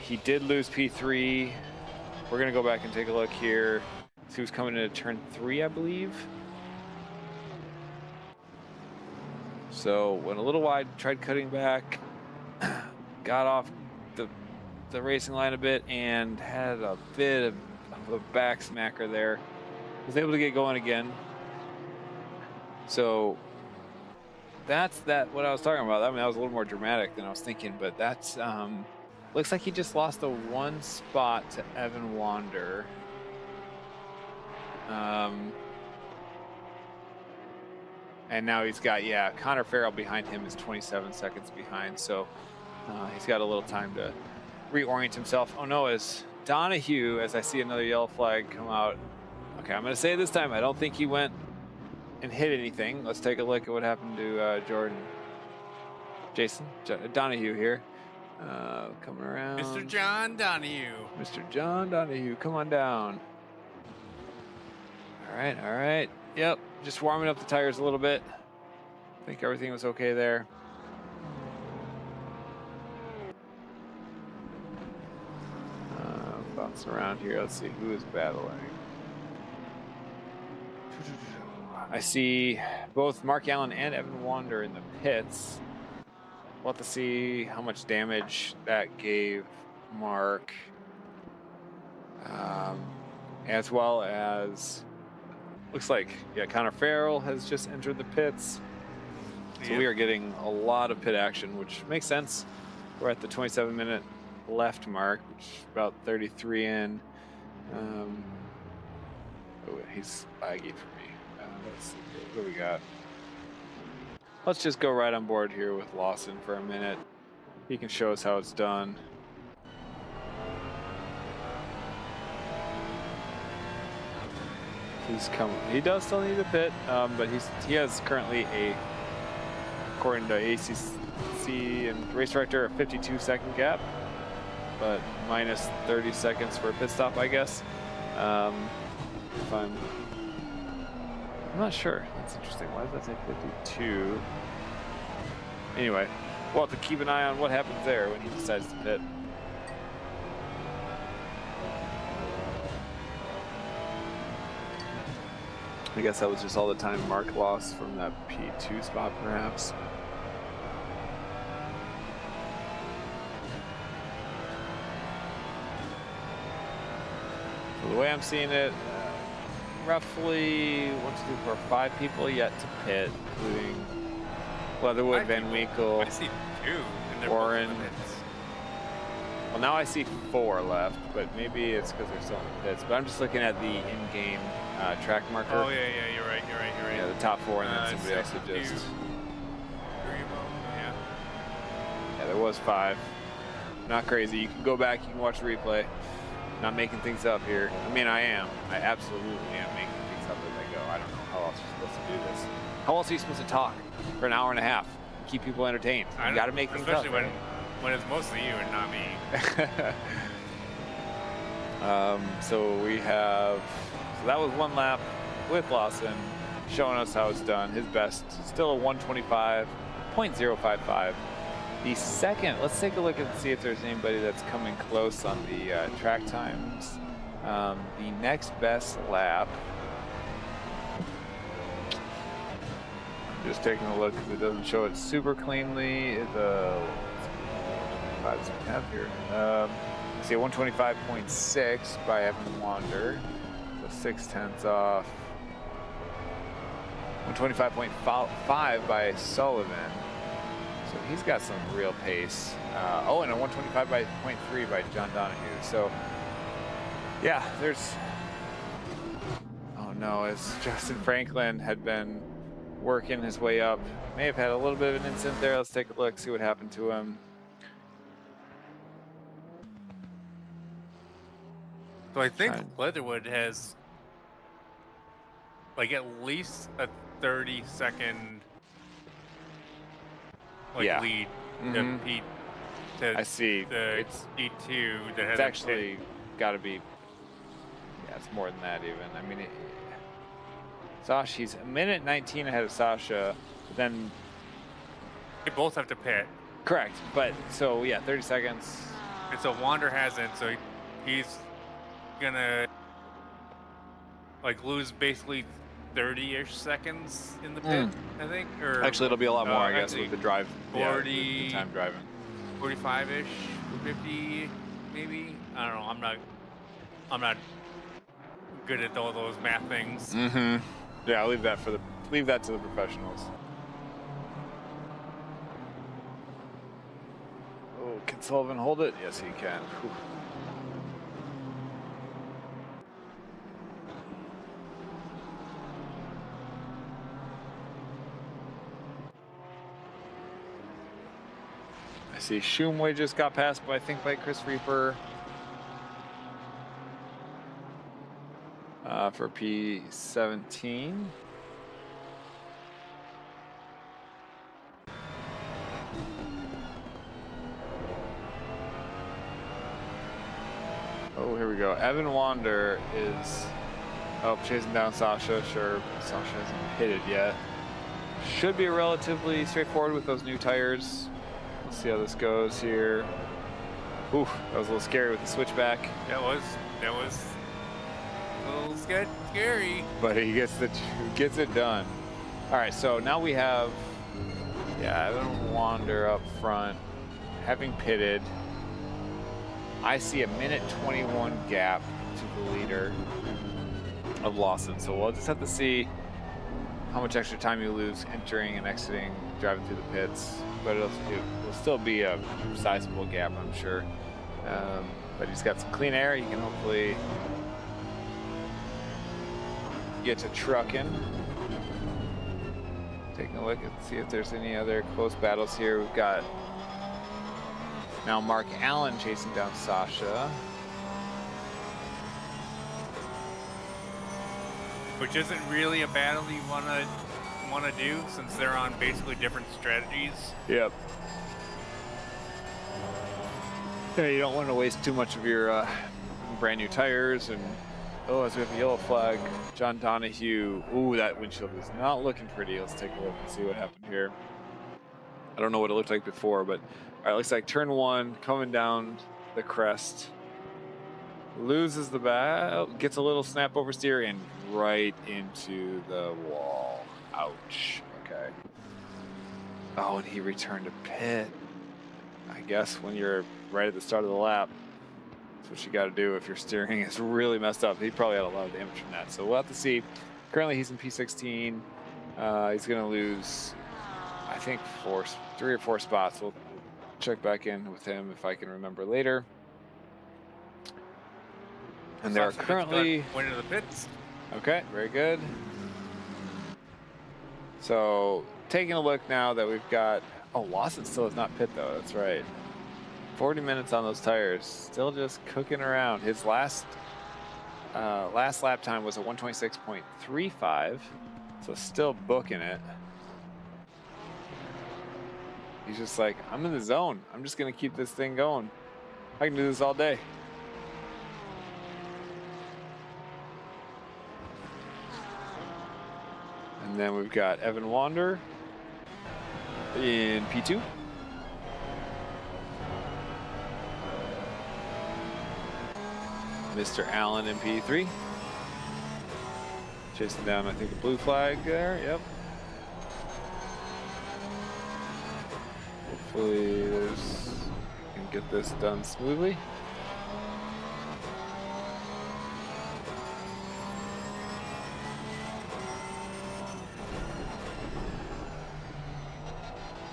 He did lose P3. We're going to go back and take a look here. See who's coming into turn 3, I believe. So went a little wide, tried cutting back, got off the racing line a bit, and had a bit of a back smacker there. Was able to get going again. So that's what I was talking about. I mean, that was a little more dramatic than I was thinking, but that's looks like he just lost the 1 spot to Evan Wander. And now he's got, Connor Farrell behind him is 27 seconds behind. So he's got a little time to reorient himself. Oh no, as Donahue, as I see another yellow flag come out. Okay, I'm going to say this time, I don't think he went and hit anything. Let's take a look at what happened to Donahue here. Coming around. Mr. John Donahue. Mr. John Donahue, come on down. All right. Yep, just warming up the tires a little bit. I think everything was okay there. Bounce around here. Let's see who is battling. I see both Mark Allen and Evan Wander in the pits. We'll have to see how much damage that gave Mark, as well as looks like Connor Farrell has just entered the pits. So we are getting a lot of pit action, which makes sense. We're at the 27-minute left mark, which is about 33 in. He's laggy for me. Let's see what do we got. Let's just go right on board here with Lawson for a minute. He can show us how it's done. He's coming. He does still need a pit, but he has currently according to ACC and race director, a 52-second gap, but minus 30 seconds for a pit stop, I guess. If I'm not sure. That's interesting. Why does that say 52? Anyway, we'll have to keep an eye on what happens there when he decides to pit. I guess that was just all the time Mark lost from that P2 spot, perhaps. So the way I'm seeing it, roughly 5 people yet to pit, including Leatherwood, Van Winkle, I see 2, and they're Warren. both in the pits. Well, now I see 4 left, but maybe it's because they're still in the pits. But I'm just looking at the in-game track marker. Oh, yeah, you're right. Yeah, the top 4, and then somebody else had just... Yeah, there was 5. Not crazy. You can go back, you can watch the replay. Not making things up here. I mean, I am. I absolutely am making things up as I go. I don't know how else you're supposed to do this. How else are you supposed to talk for an hour and a half? Keep people entertained. You got to make things up. Especially when it's mostly you and not me. So we have... So that was 1 lap with Lawson, showing us how it's done. His best, still a 125.055. The second, let's take a look and see if there's anybody that's coming close on the track times. The next best lap Just taking a look because it doesn't show it super cleanly. It's a what do we have here? Let's see, 125.6 by Evan Wander. So 0.6 off. 125.5 by Sullivan. So he's got some real pace. Oh, and a 125.3 by John Donahue. So yeah, there's. Oh no, as Justin Franklin had been working his way up. May have had a little bit of an incident there. Let's take a look, see what happened to him. So I think Leatherwood has like at least a 30-second lead to Pete. I see. The D2 that has it's actually got to be. Yeah, it's more than that even. I mean, Sasha, he's a minute 19 ahead of Sasha. But then they both have to pit. Correct, but so yeah, 30 seconds. And so Wander hasn't, so he's gonna like lose basically 30-ish seconds in the pit, I think. Or actually, it'll be a lot more, I guess, with the drive. 40, yeah, the time driving. 45-ish, 50, maybe. I don't know. I'm not good at all those math things. Yeah, I'll leave that to the professionals. Oh, can Sullivan hold it? Yes, he can. Whew. I see Shumway just got passed by, I think, by Chris Reaper. For P17. Oh, here we go. Evan Wander is chasing down Sasha. Sure, Sasha hasn't pitted yet. Should be relatively straightforward with those new tires. Let's see how this goes here. Ooh, that was a little scary with the switchback. That was a little scary. But he gets it done. All right, so now we have Evan Wander up front, having pitted. I see a minute 21 gap to the leader of Lawson. So we'll just have to see how much extra time you lose entering and exiting, driving through the pits. But it will still be a sizable gap, I'm sure. But he's got some clean air. He can hopefully get to trucking. Taking a look and see if there's any other close battles here. We've got now Mark Allen chasing down Sasha. Which isn't really a battle you want to do, since they're on basically different strategies. Yep. Yeah, you don't want to waste too much of your brand new tires. And as we have a yellow flag, John Donahue. Ooh, that windshield is not looking pretty. Let's take a look and see what happened here. I don't know what it looked like before, but all right, looks like turn one, coming down the crest. Loses the bat, gets a little snap oversteer and right into the wall. Ouch. Okay. Oh, and he returned to pit. I guess when you're right at the start of the lap, that's what you got to do if your steering is really messed up. He probably had a lot of damage from that. So we'll have to see. Currently, he's in P16. He's going to lose, I think, 3 or 4 spots. We'll check back in with him if I can remember later. And there are currently winning the pits. Okay, very good. So taking a look now that we've got, Lawson still has not pit though. That's right. 40 minutes on those tires, still just cooking around. His last lap time was a 126.35, so still booking it. He's just like, I'm in the zone. I'm just gonna keep this thing going. I can do this all day. And then we've got Evan Wander in P2. Mr. Allen in P3. Chasing down, I think, the blue flag there. Yep. hopefully we can get this done smoothly.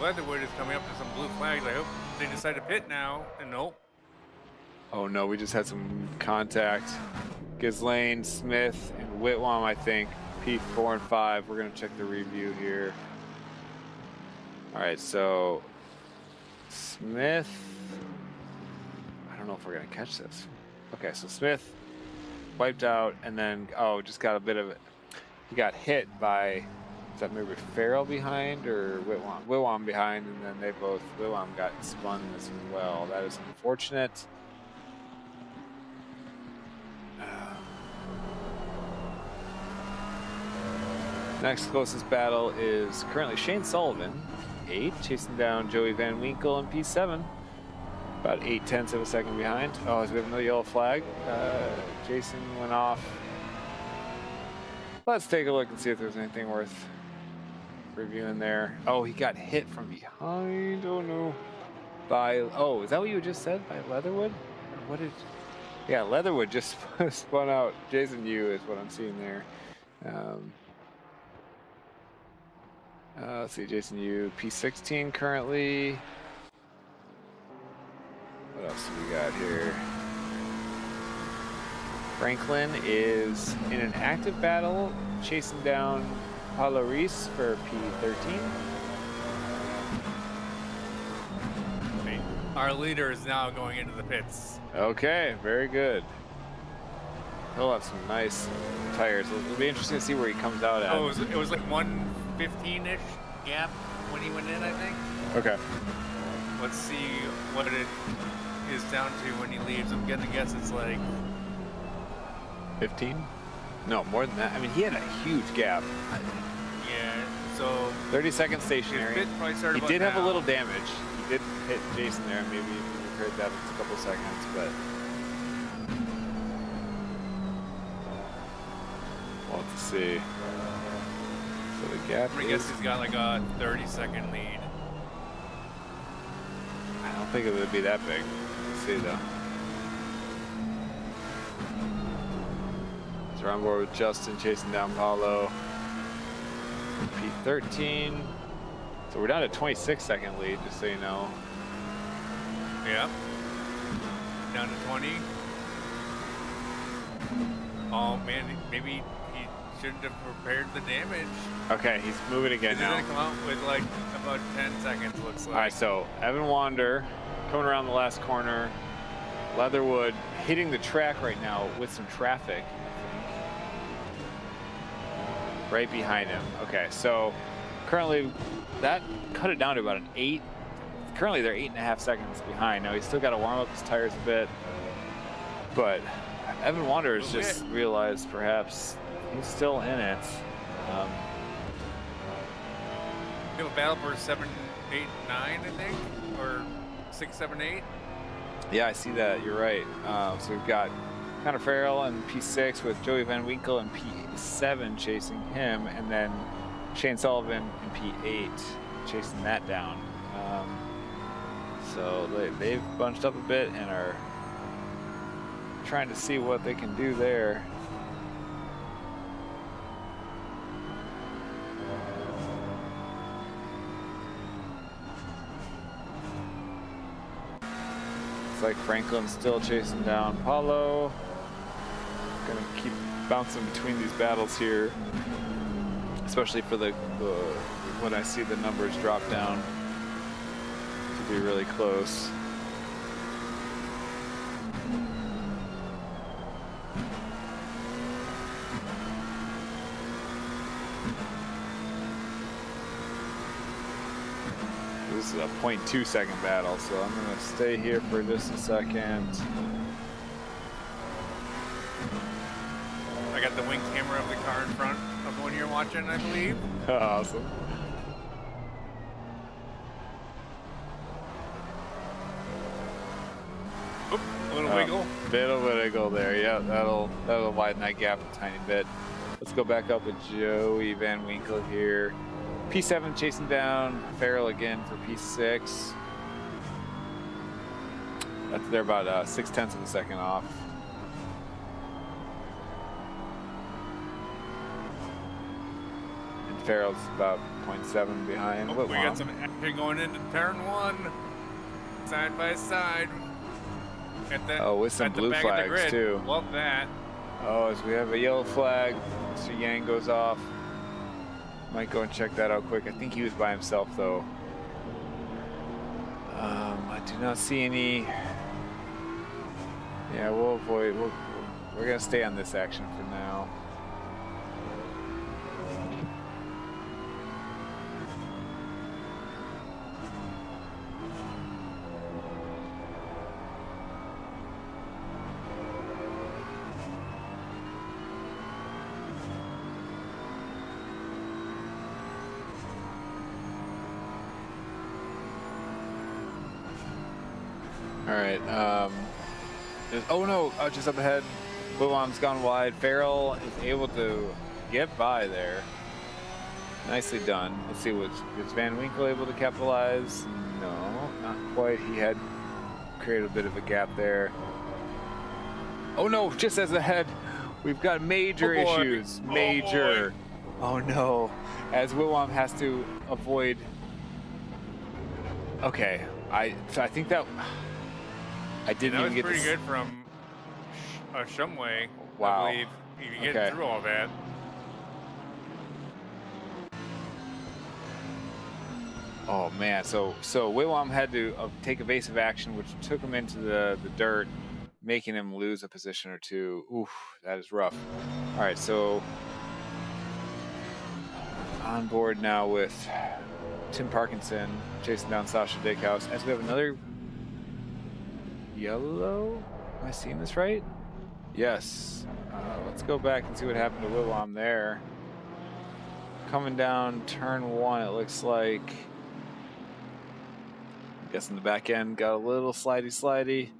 Leatherwood is coming up to some blue flags. I hope they decide to pit now. And nope. Oh no, we just had some contact. Ghislaine, Smith, and Whitwam, I think. P4 and 5. We're gonna check the review here. All right, so Smith. I don't know if we're gonna catch this. Okay, so Smith wiped out, and then just got a bit of it. He got hit by. Is that maybe Farrell behind or Whitwam? Whitwam behind, and then Whitwam got spun as well. That is unfortunate. Next closest battle is currently Shane Sullivan, 8, chasing down Joey Van Winkle in P7. About 8/10 of a second behind. Oh, we have no yellow flag. Jason went off. Let's take a look and see if there's anything worth reviewing there. Oh, he got hit from behind. Oh no. Is that what you just said? By Leatherwood? Or what did? Yeah, Leatherwood just spun out. Jason Yu is what I'm seeing there. Let's see, Jason Yu, P16 currently. What else do we got here? Franklin is in an active battle, chasing down Paulo Reese for P13. Our leader is now going into the pits. Okay, very good. He'll have some nice tires. It'll be interesting to see where he comes out at. Oh, it was like 115-ish gap when he went in, I think. Okay. Let's see what it is down to when he leaves. I'm gonna guess it's like 15? No, more than that. I mean, he had a huge gap. Yeah, so 30 seconds stationary. his pit probably started He did about have a now. little damage. He did hit Jason there. Maybe if you heard that, it's a couple seconds, but we'll have to see. So the gap I guess he's got like a 30-second lead. I don't think it would be that big. Let's see though. So we're on board with Justin chasing down Paulo. P13. So we're down to 26-second lead, just so you know. Yeah. Down to 20. Oh man, maybe he shouldn't have prepared the damage. Okay, he's moving again He's now. gonna come out with like about 10 seconds, looks like. All right, so Evan Wander coming around the last corner. Leatherwood hitting the track right now with some traffic, I think. Right behind him. Okay, so currently that cut it down to about an 8. Currently they're 8.5 seconds behind. Now he's still got to warm up his tires a bit, but Evan Wander has just realized perhaps he's still in it. We have a battle for 7, 8, 9, I think, or 6, 7, 8. Yeah, I see that. You're right. So we've got Connor Farrell in P6 with Joey Van Winkle in P7 chasing him, and then Shane Sullivan in P8 chasing that down. So they've bunched up a bit and are trying to see what they can do there. Looks like Franklin's still chasing down Paulo. Gonna keep bouncing between these battles here, especially for the when I see the numbers drop down to be really close. This is a 0.2 second battle, so I'm gonna stay here for just a second. I got the wing camera of the car in front of the one you're watching, I believe. Awesome. Oop, a little wiggle. Bit of wiggle there. Yeah, that'll widen that gap a tiny bit. Let's go back up with Joey Van Winkle here. P7 chasing down Farrell again for P6. They're about 0.6 of a second off. And Farrell's about 0.7 behind. Oh, we got some action going into turn 1. Side by side. With some blue flags too. Love that. Oh, as we have a yellow flag, Mr. Yang goes off. Might go and check that out quick. I think he was by himself though. I do not see any. Yeah, we'll avoid. We're gonna stay on this action for now. All right. Oh no! Just up ahead. Wilhelm's gone wide. Farrell is able to get by there. Nicely done. Let's see, was Van Winkle able to capitalize? No, not quite. He had created a bit of a gap there. Oh no! Just as ahead, we've got major issues. Major. Oh no! As Wilhelm has to avoid. Okay, so I think that. I didn't even get pretty good from Shumway. Wow. I believe you get through all that. Oh man, so Wilhelm had to take evasive action, which took him into the dirt, making him lose a position or two. Oof, that is rough. All right, so on board now with Tim Parkinson chasing down Sasha Dickhouse as we have another yellow. Am I seeing this right? Yes. Let's go back and see what happened to Wilhelm there. Coming down turn 1, it looks like. I'm guessing the back end got a little slidey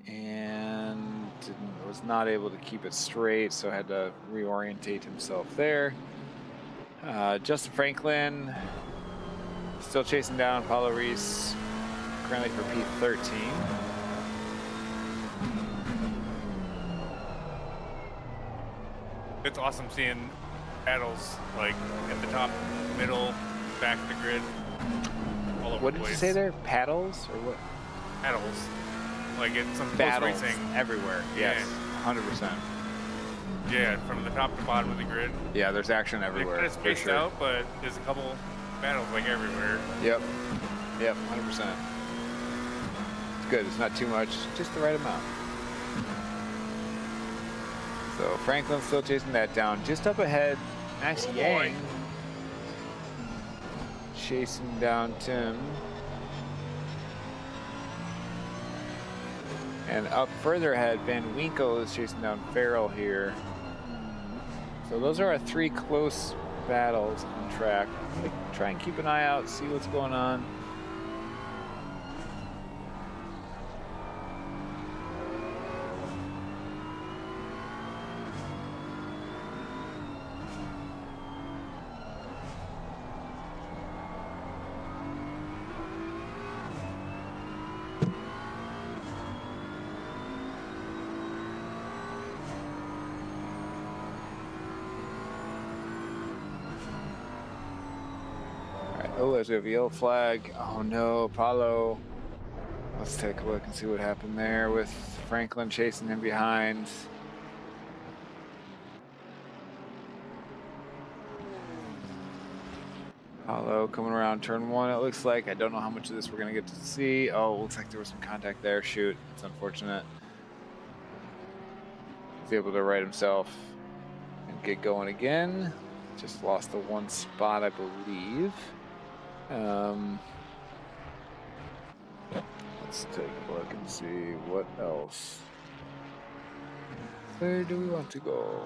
and was not able to keep it straight, so had to reorientate himself there. Justin Franklin still chasing down Paulo Reese, currently for P13. It's awesome seeing battles like at the top, middle, back of the grid, all over What the did place. you say there? Paddles or what? Battles, like in some close Battles racing. everywhere. Yes, 100%. Yeah, from the top to bottom of the grid. Yeah, there's action everywhere. It's for spaced sure. out, but there's a couple battles like everywhere. Yep, 100%. It's good. It's not too much, just the right amount. So Franklin's still chasing that down. Just up ahead, Max Yang chasing down Tim. And up further ahead, Van Winkle is chasing down Farrell here. So those are our 3 close battles on track. Try and keep an eye out, see what's going on. Oh, there's a yellow flag. Oh no, Paulo. Let's take a look and see what happened there with Franklin chasing him behind. Paulo coming around turn 1, it looks like. I don't know how much of this we're going to get to see. Oh, looks like there was some contact there. Shoot, it's unfortunate. He's able to right himself and get going again. Just lost the 1 spot, I believe. Let's take a look and see what else. Where do we want to go?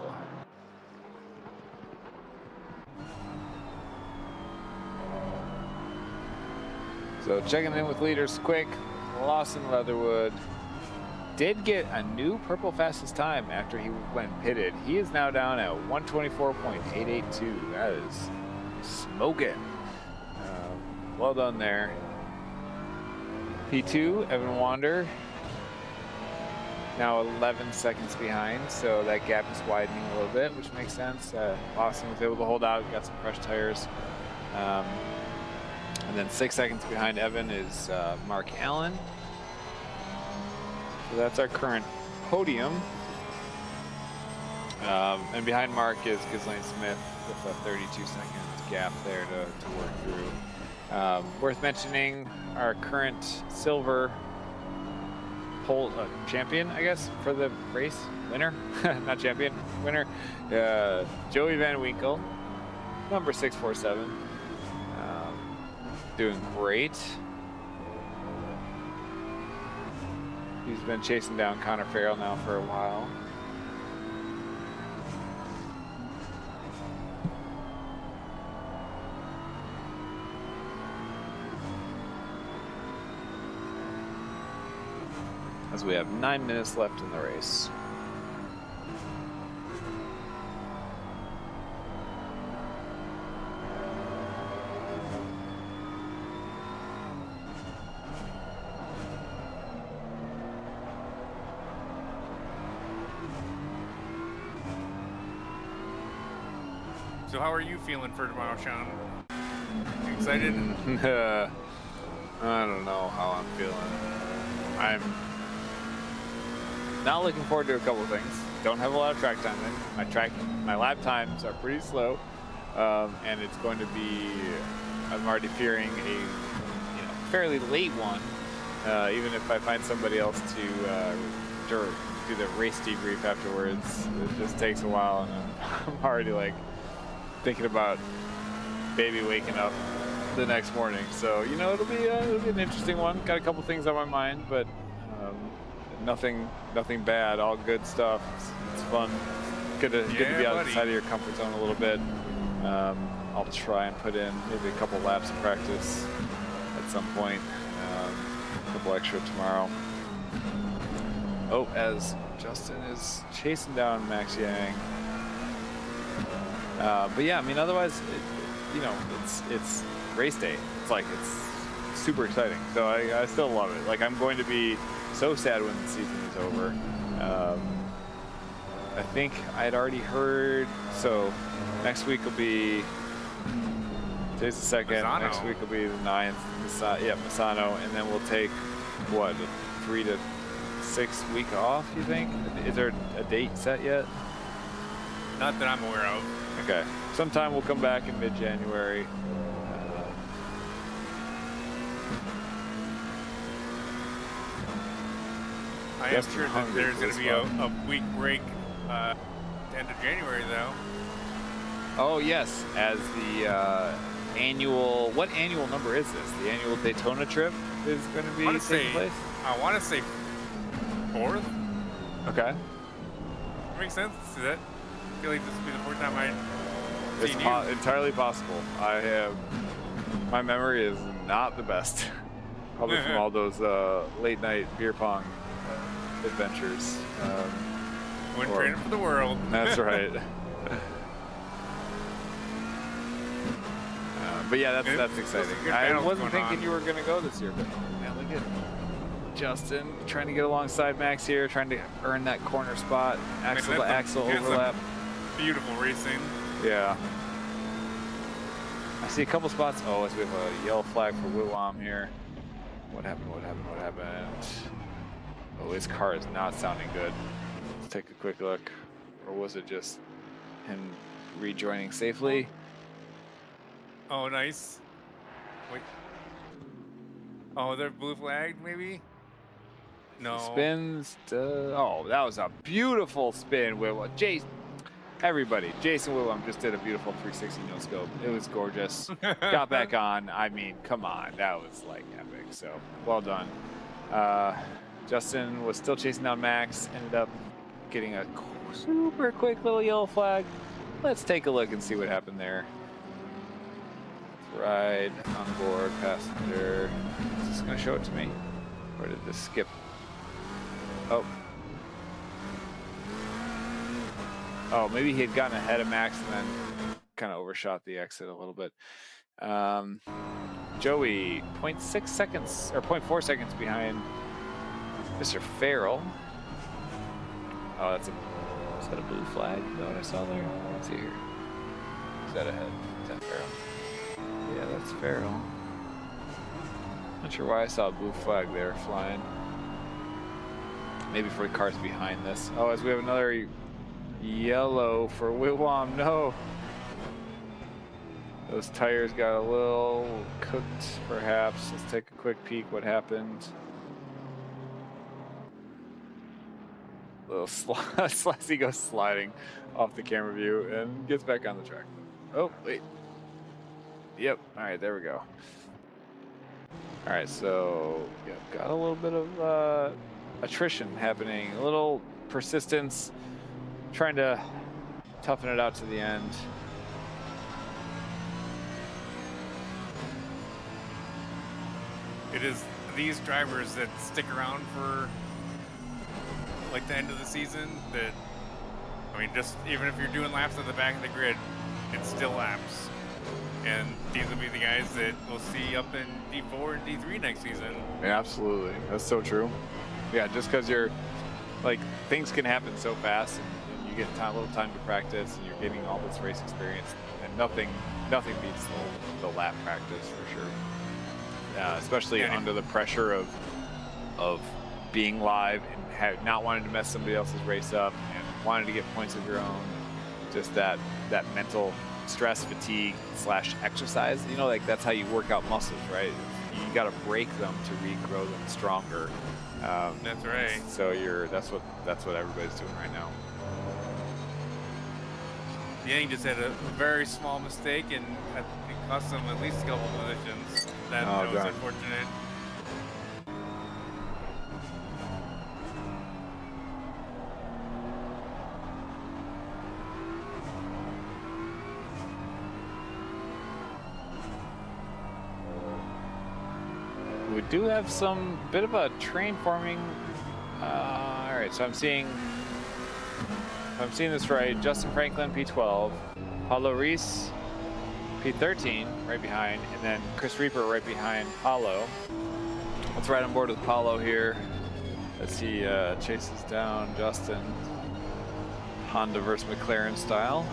So checking in with leaders quick. Lawson Leatherwood did get a new purple fastest time after he went pitted. He is now down at 124.882. That is smoking. Well done there. P2, Evan Wander now 11 seconds behind, so that gap is widening a little bit, which makes sense. Austin was able to hold out, got some fresh tires. And then 6 seconds behind Evan is Mark Allen. So that's our current podium. And behind Mark is Ghislaine Smith with a 32-second gap there to work through. Worth mentioning, our current silver pole champion, I guess, for the race. Winner, not champion, winner. Joey Van Winkle, number 647. Doing great. He's been chasing down Connor Farrell now for a while. As we have 9 minutes left in the race. So how are you feeling for tomorrow, Sean? Excited? I don't know how I'm feeling. I'm not looking forward to a couple of things. Don't have a lot of track time in. My lap times are pretty slow, and it's going to be. I'm already fearing a fairly late one. Even if I find somebody else to do the race debrief afterwards, it just takes a while, and I'm already like thinking about baby waking up the next morning. So it'll be an interesting one. Got a couple things on my mind, but nothing bad. All good stuff. It's fun. Good to be outside of your comfort zone a little bit. I'll try and put in maybe a couple laps of practice at some point. A couple extra tomorrow. Oh, as Justin is chasing down Max Yang. But yeah, I mean, otherwise, it's race day. It's super exciting. So I still love it. Like, I'm going to be so sad when the season is over. I think I had already heard. So next week will be. Today's the 2nd. Misano. Next week will be the 9th. Misano, and then we'll take what, a 3 to 6 week off. You think? Is there a date set yet? Not that I'm aware of. Okay. Sometime we'll come back in mid-January. I am sure that there's going to be a week break end of January, though. Oh, yes. As the annual... What annual number is this? The annual Daytona trip is going to be taking place? I want to say 4th. Okay. Makes sense. See that? I feel like this will be the 4th time I've It's seen you. entirely possible. My memory is not the best. Probably from all those late night beer pong adventures. When training for the world. That's right. But yeah, that's exciting. I wasn't thinking you were going to go this year, but man, look at Justin trying to get alongside Max here, trying to earn that corner spot, axle to axle overlap. Beautiful racing. Yeah. I see a couple spots. Oh, we have a yellow flag for Wiwam here. What happened? Oh, his car is not sounding good. Let's take a quick look. Or was it just him rejoining safely? Oh, nice. Wait. Oh, they're blue flagged, maybe? No. Spins. Oh, that was a beautiful spin, Wiwam. Everybody, Jason Wiwam just did a beautiful 360 no scope. It was gorgeous. Got back on. I mean, come on. That was like epic. So, well done. Justin was still chasing down Max. Ended up getting a super quick little yellow flag. Let's take a look and see what happened there. Ride on board passenger. Is this going to show it to me? Or did this skip? Oh, maybe he had gotten ahead of Max and then kind of overshot the exit a little bit. Joey, 0.6 seconds or 0.4 seconds behind Mr. Farrell. Oh, is that a blue flag? Is that what I saw there? Let's see here. Is that ahead? Is that Farrell? Yeah, that's Farrell. Not sure why I saw a blue flag there flying. Maybe for the cars behind this. Oh, as we have another yellow for Whitwam. No. Those tires got a little cooked, perhaps. Let's take a quick peek what happened. Little Slashy goes sliding off the camera view and gets back on the track. Oh, wait. Yep. All right, there we go. All right, so yep, got a little bit of attrition happening, a little persistence, trying to toughen it out to the end. It is these drivers that stick around for like the end of the season that, I mean, just even if you're doing laps at the back of the grid, it's still laps. And these will be the guys that we'll see up in D4 and D3 next season. Yeah, absolutely. That's so true. Yeah, just because you're, like, things can happen so fast and you get a little time to practice and you're getting all this race experience, and nothing beats the lap practice for sure. Especially under the pressure of being live and not wanting to mess somebody else's race up and wanting to get points of your own. Just that mental stress, fatigue / exercise. You know, like that's how you work out muscles, right? You got to break them to regrow them stronger. That's right. So that's what everybody's doing right now. Yang just had a very small mistake and it cost him at least a couple positions. That was unfortunate. We do have some bit of a train forming. All right, so I'm seeing this right. Justin Franklin, P12, Paulo Reese, P13, right behind, and then Chris Reaper right behind Paulo. Let's ride on board with Paulo here as he chases down Justin, Honda versus McLaren style.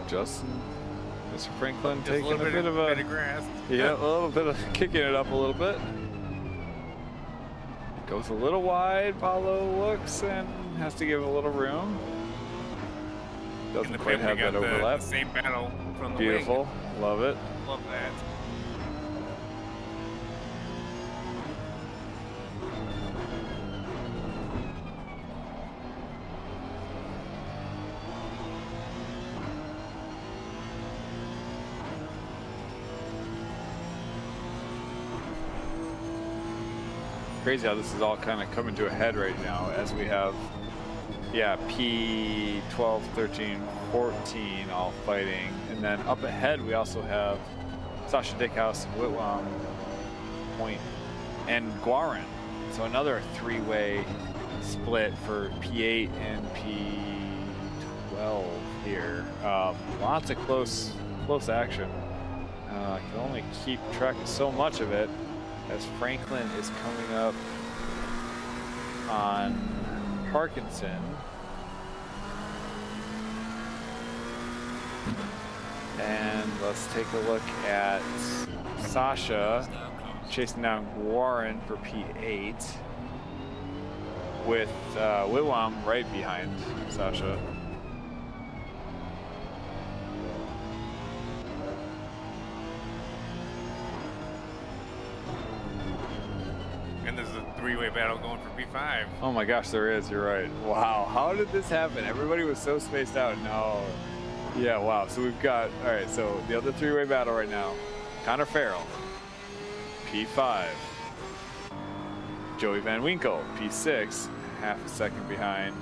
Justin, Mr. Franklin just taking a bit of grass. Yeah, a little bit of kicking it up a little bit. Goes a little wide. Paulo looks and has to give a little room. Doesn't quite have that overlap. The same battle from the Beautiful. wing. Love it. Love that. Crazy how this is all kind of coming to a head right now as we have, P12, 13, 14 all fighting. And then up ahead, we also have Sasha Dickhouse, Whitwam, Point, and Guarin. So another three-way split for P8 and P12 here. Lots of close action. I can only keep track of so much of it, as Franklin is coming up on Parkinson. And let's take a look at Sasha chasing down Guarin for P8 with Whitwam right behind Sasha. And there's a three-way battle going for P5. Oh my gosh, there is. You're right. Wow, how did this happen? Everybody was so spaced out. No. Yeah, wow. So we've got, all right, so the other three-way battle right now. Connor Farrell, P5. Joey Van Winkle, P6, half a second behind.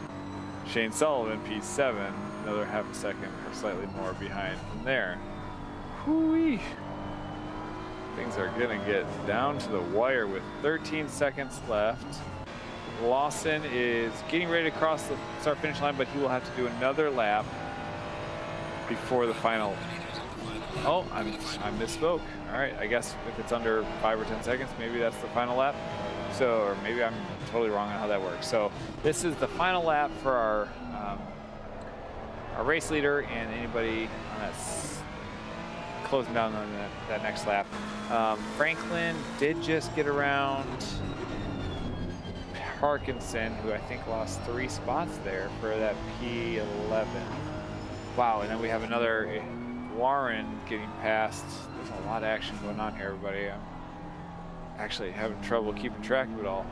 Shane Sullivan, P7, another half a second or slightly more behind from there. Whoo-wee. Things are gonna get down to the wire with 13 seconds left. Lawson is getting ready to cross the start-finish line, but he will have to do another lap before the final Oh, I misspoke. All right, I guess if it's under 5 or 10 seconds, maybe that's the final lap. So, or maybe I'm totally wrong on how that works. So this is the final lap for our race leader and anybody on that closing down on that next lap. Franklin did just get around Parkinson, who I think lost 3 spots there for that P11. Wow, and then we have another Warren getting past. There's a lot of action going on here, everybody. I'm actually having trouble keeping track of it all.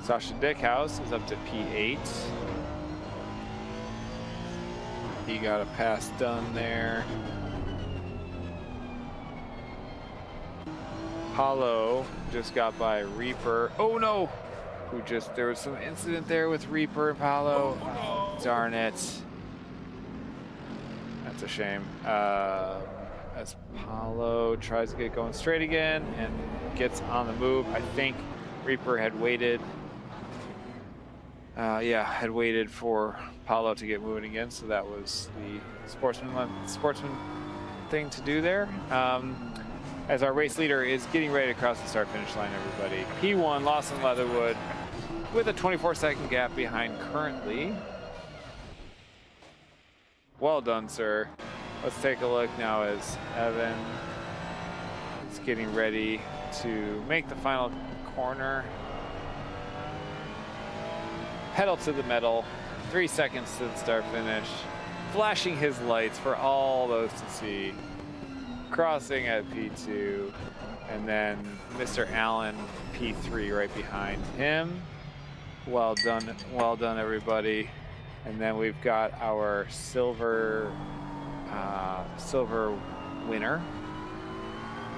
Sasha Dickhouse is up to P8. He got a pass done there. Paulo just got by Reaper. Oh no! There was some incident there with Reaper and Paulo. Oh, darn it. That's a shame. As Paulo tries to get going straight again and gets on the move. I think Reaper had waited. Had waited for Paulo to get moving again, so that was the sportsman thing to do there. As our race leader is getting ready to cross the start-finish line, everybody. P1, Lawson Leatherwood, with a 24-second gap behind currently. Well done, sir. Let's take a look now as Evan is getting ready to make the final corner. Pedal to the metal, 3 seconds to the start-finish. Flashing his lights for all those to see. Crossing at P2, and then Mr. Allen P3 right behind him. Well done everybody. And then we've got our silver winner.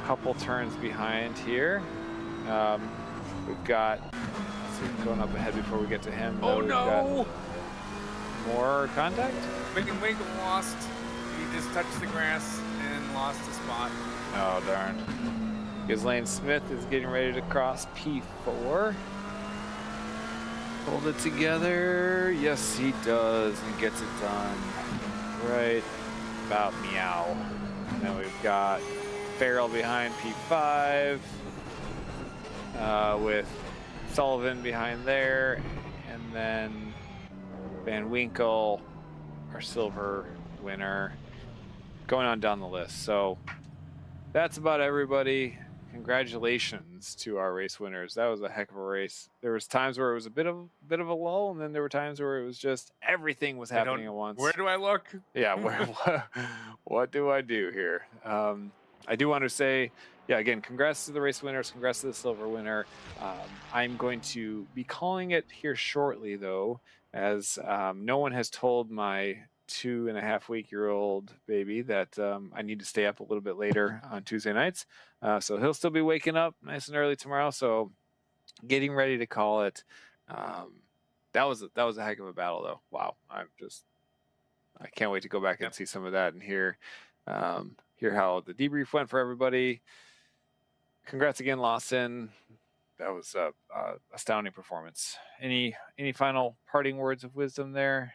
Couple turns behind here. We've got, let's see, going up ahead before we get to him. Oh no! More contact? Wiggum lost. He just touched the grass and lost a spot. Oh, darn. Ghislaine Smith is getting ready to cross P4. Hold it together. Yes, he does, and gets it done. Right about meow. And then we've got Farrell behind P5, with Sullivan behind there, and then Van Winkle, our silver winner, going on down the list. So that's about everybody. Congratulations to our race winners. That was a heck of a race. There was times where it was a bit of a lull, and then there were times where it was just everything was happening at once. Where do I look? Yeah, what do I do here? I do want to say, yeah, again, congrats to the race winners, congrats to the silver winner. I'm going to be calling it here shortly, though, as no one has told my 2.5-week-old baby that I need to stay up a little bit later on Tuesday nights. So he'll still be waking up nice and early tomorrow. So getting ready to call it. That was a heck of a battle, though. Wow, I can't wait to go back and see some of that and hear how the debrief went for everybody. Congrats again, Lawson. That was a astounding performance. Any final parting words of wisdom there?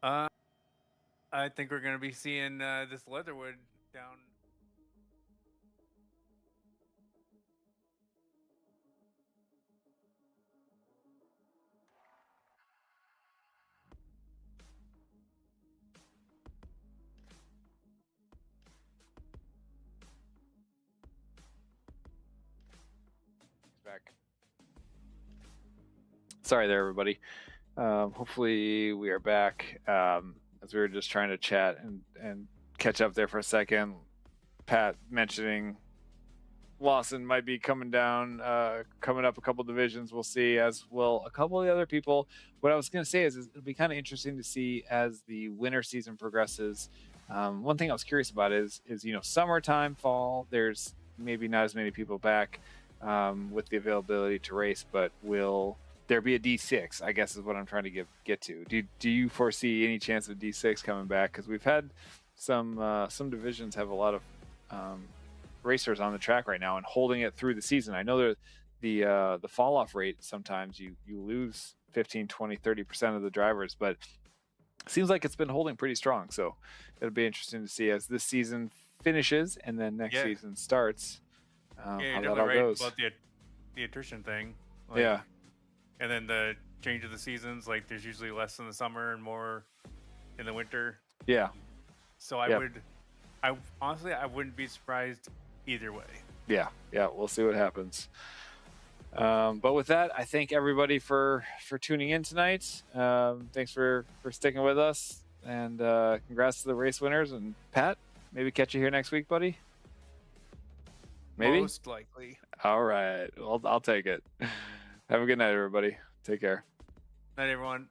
I think we're going to be seeing this Leatherwood down. Back. Sorry there, everybody. Hopefully we are back. As we were just trying to chat and catch up there for a second. Pat mentioning Lawson might be coming down, coming up a couple divisions. We'll see, as will a couple of the other people. What I was going to say is it'll be kind of interesting to see as the winter season progresses. One thing I was curious about is summertime, fall. There's maybe not as many people back with the availability to race, but will there be a D6? I guess is what I'm trying to get to. Do you foresee any chance of D6 coming back? Because we've had some divisions have a lot of racers on the track right now and holding it through the season. I know the fall off rate, sometimes you lose 15, 20, 30% of the drivers, but seems like it's been holding pretty strong. So it'll be interesting to see as this season finishes and then next season starts. Yeah, you're how that definitely all right goes. about the attrition thing. Yeah. And then the change of the seasons, like there's usually less in the summer and more in the winter. Yeah. So I honestly, I wouldn't be surprised either way. Yeah. We'll see what happens. But with that, I thank everybody for tuning in tonight. Thanks for sticking with us, and congrats to the race winners. And Pat, maybe catch you here next week, buddy. Maybe. Most likely. All right. I'll take it. Have a good night, everybody. Take care. Night, everyone.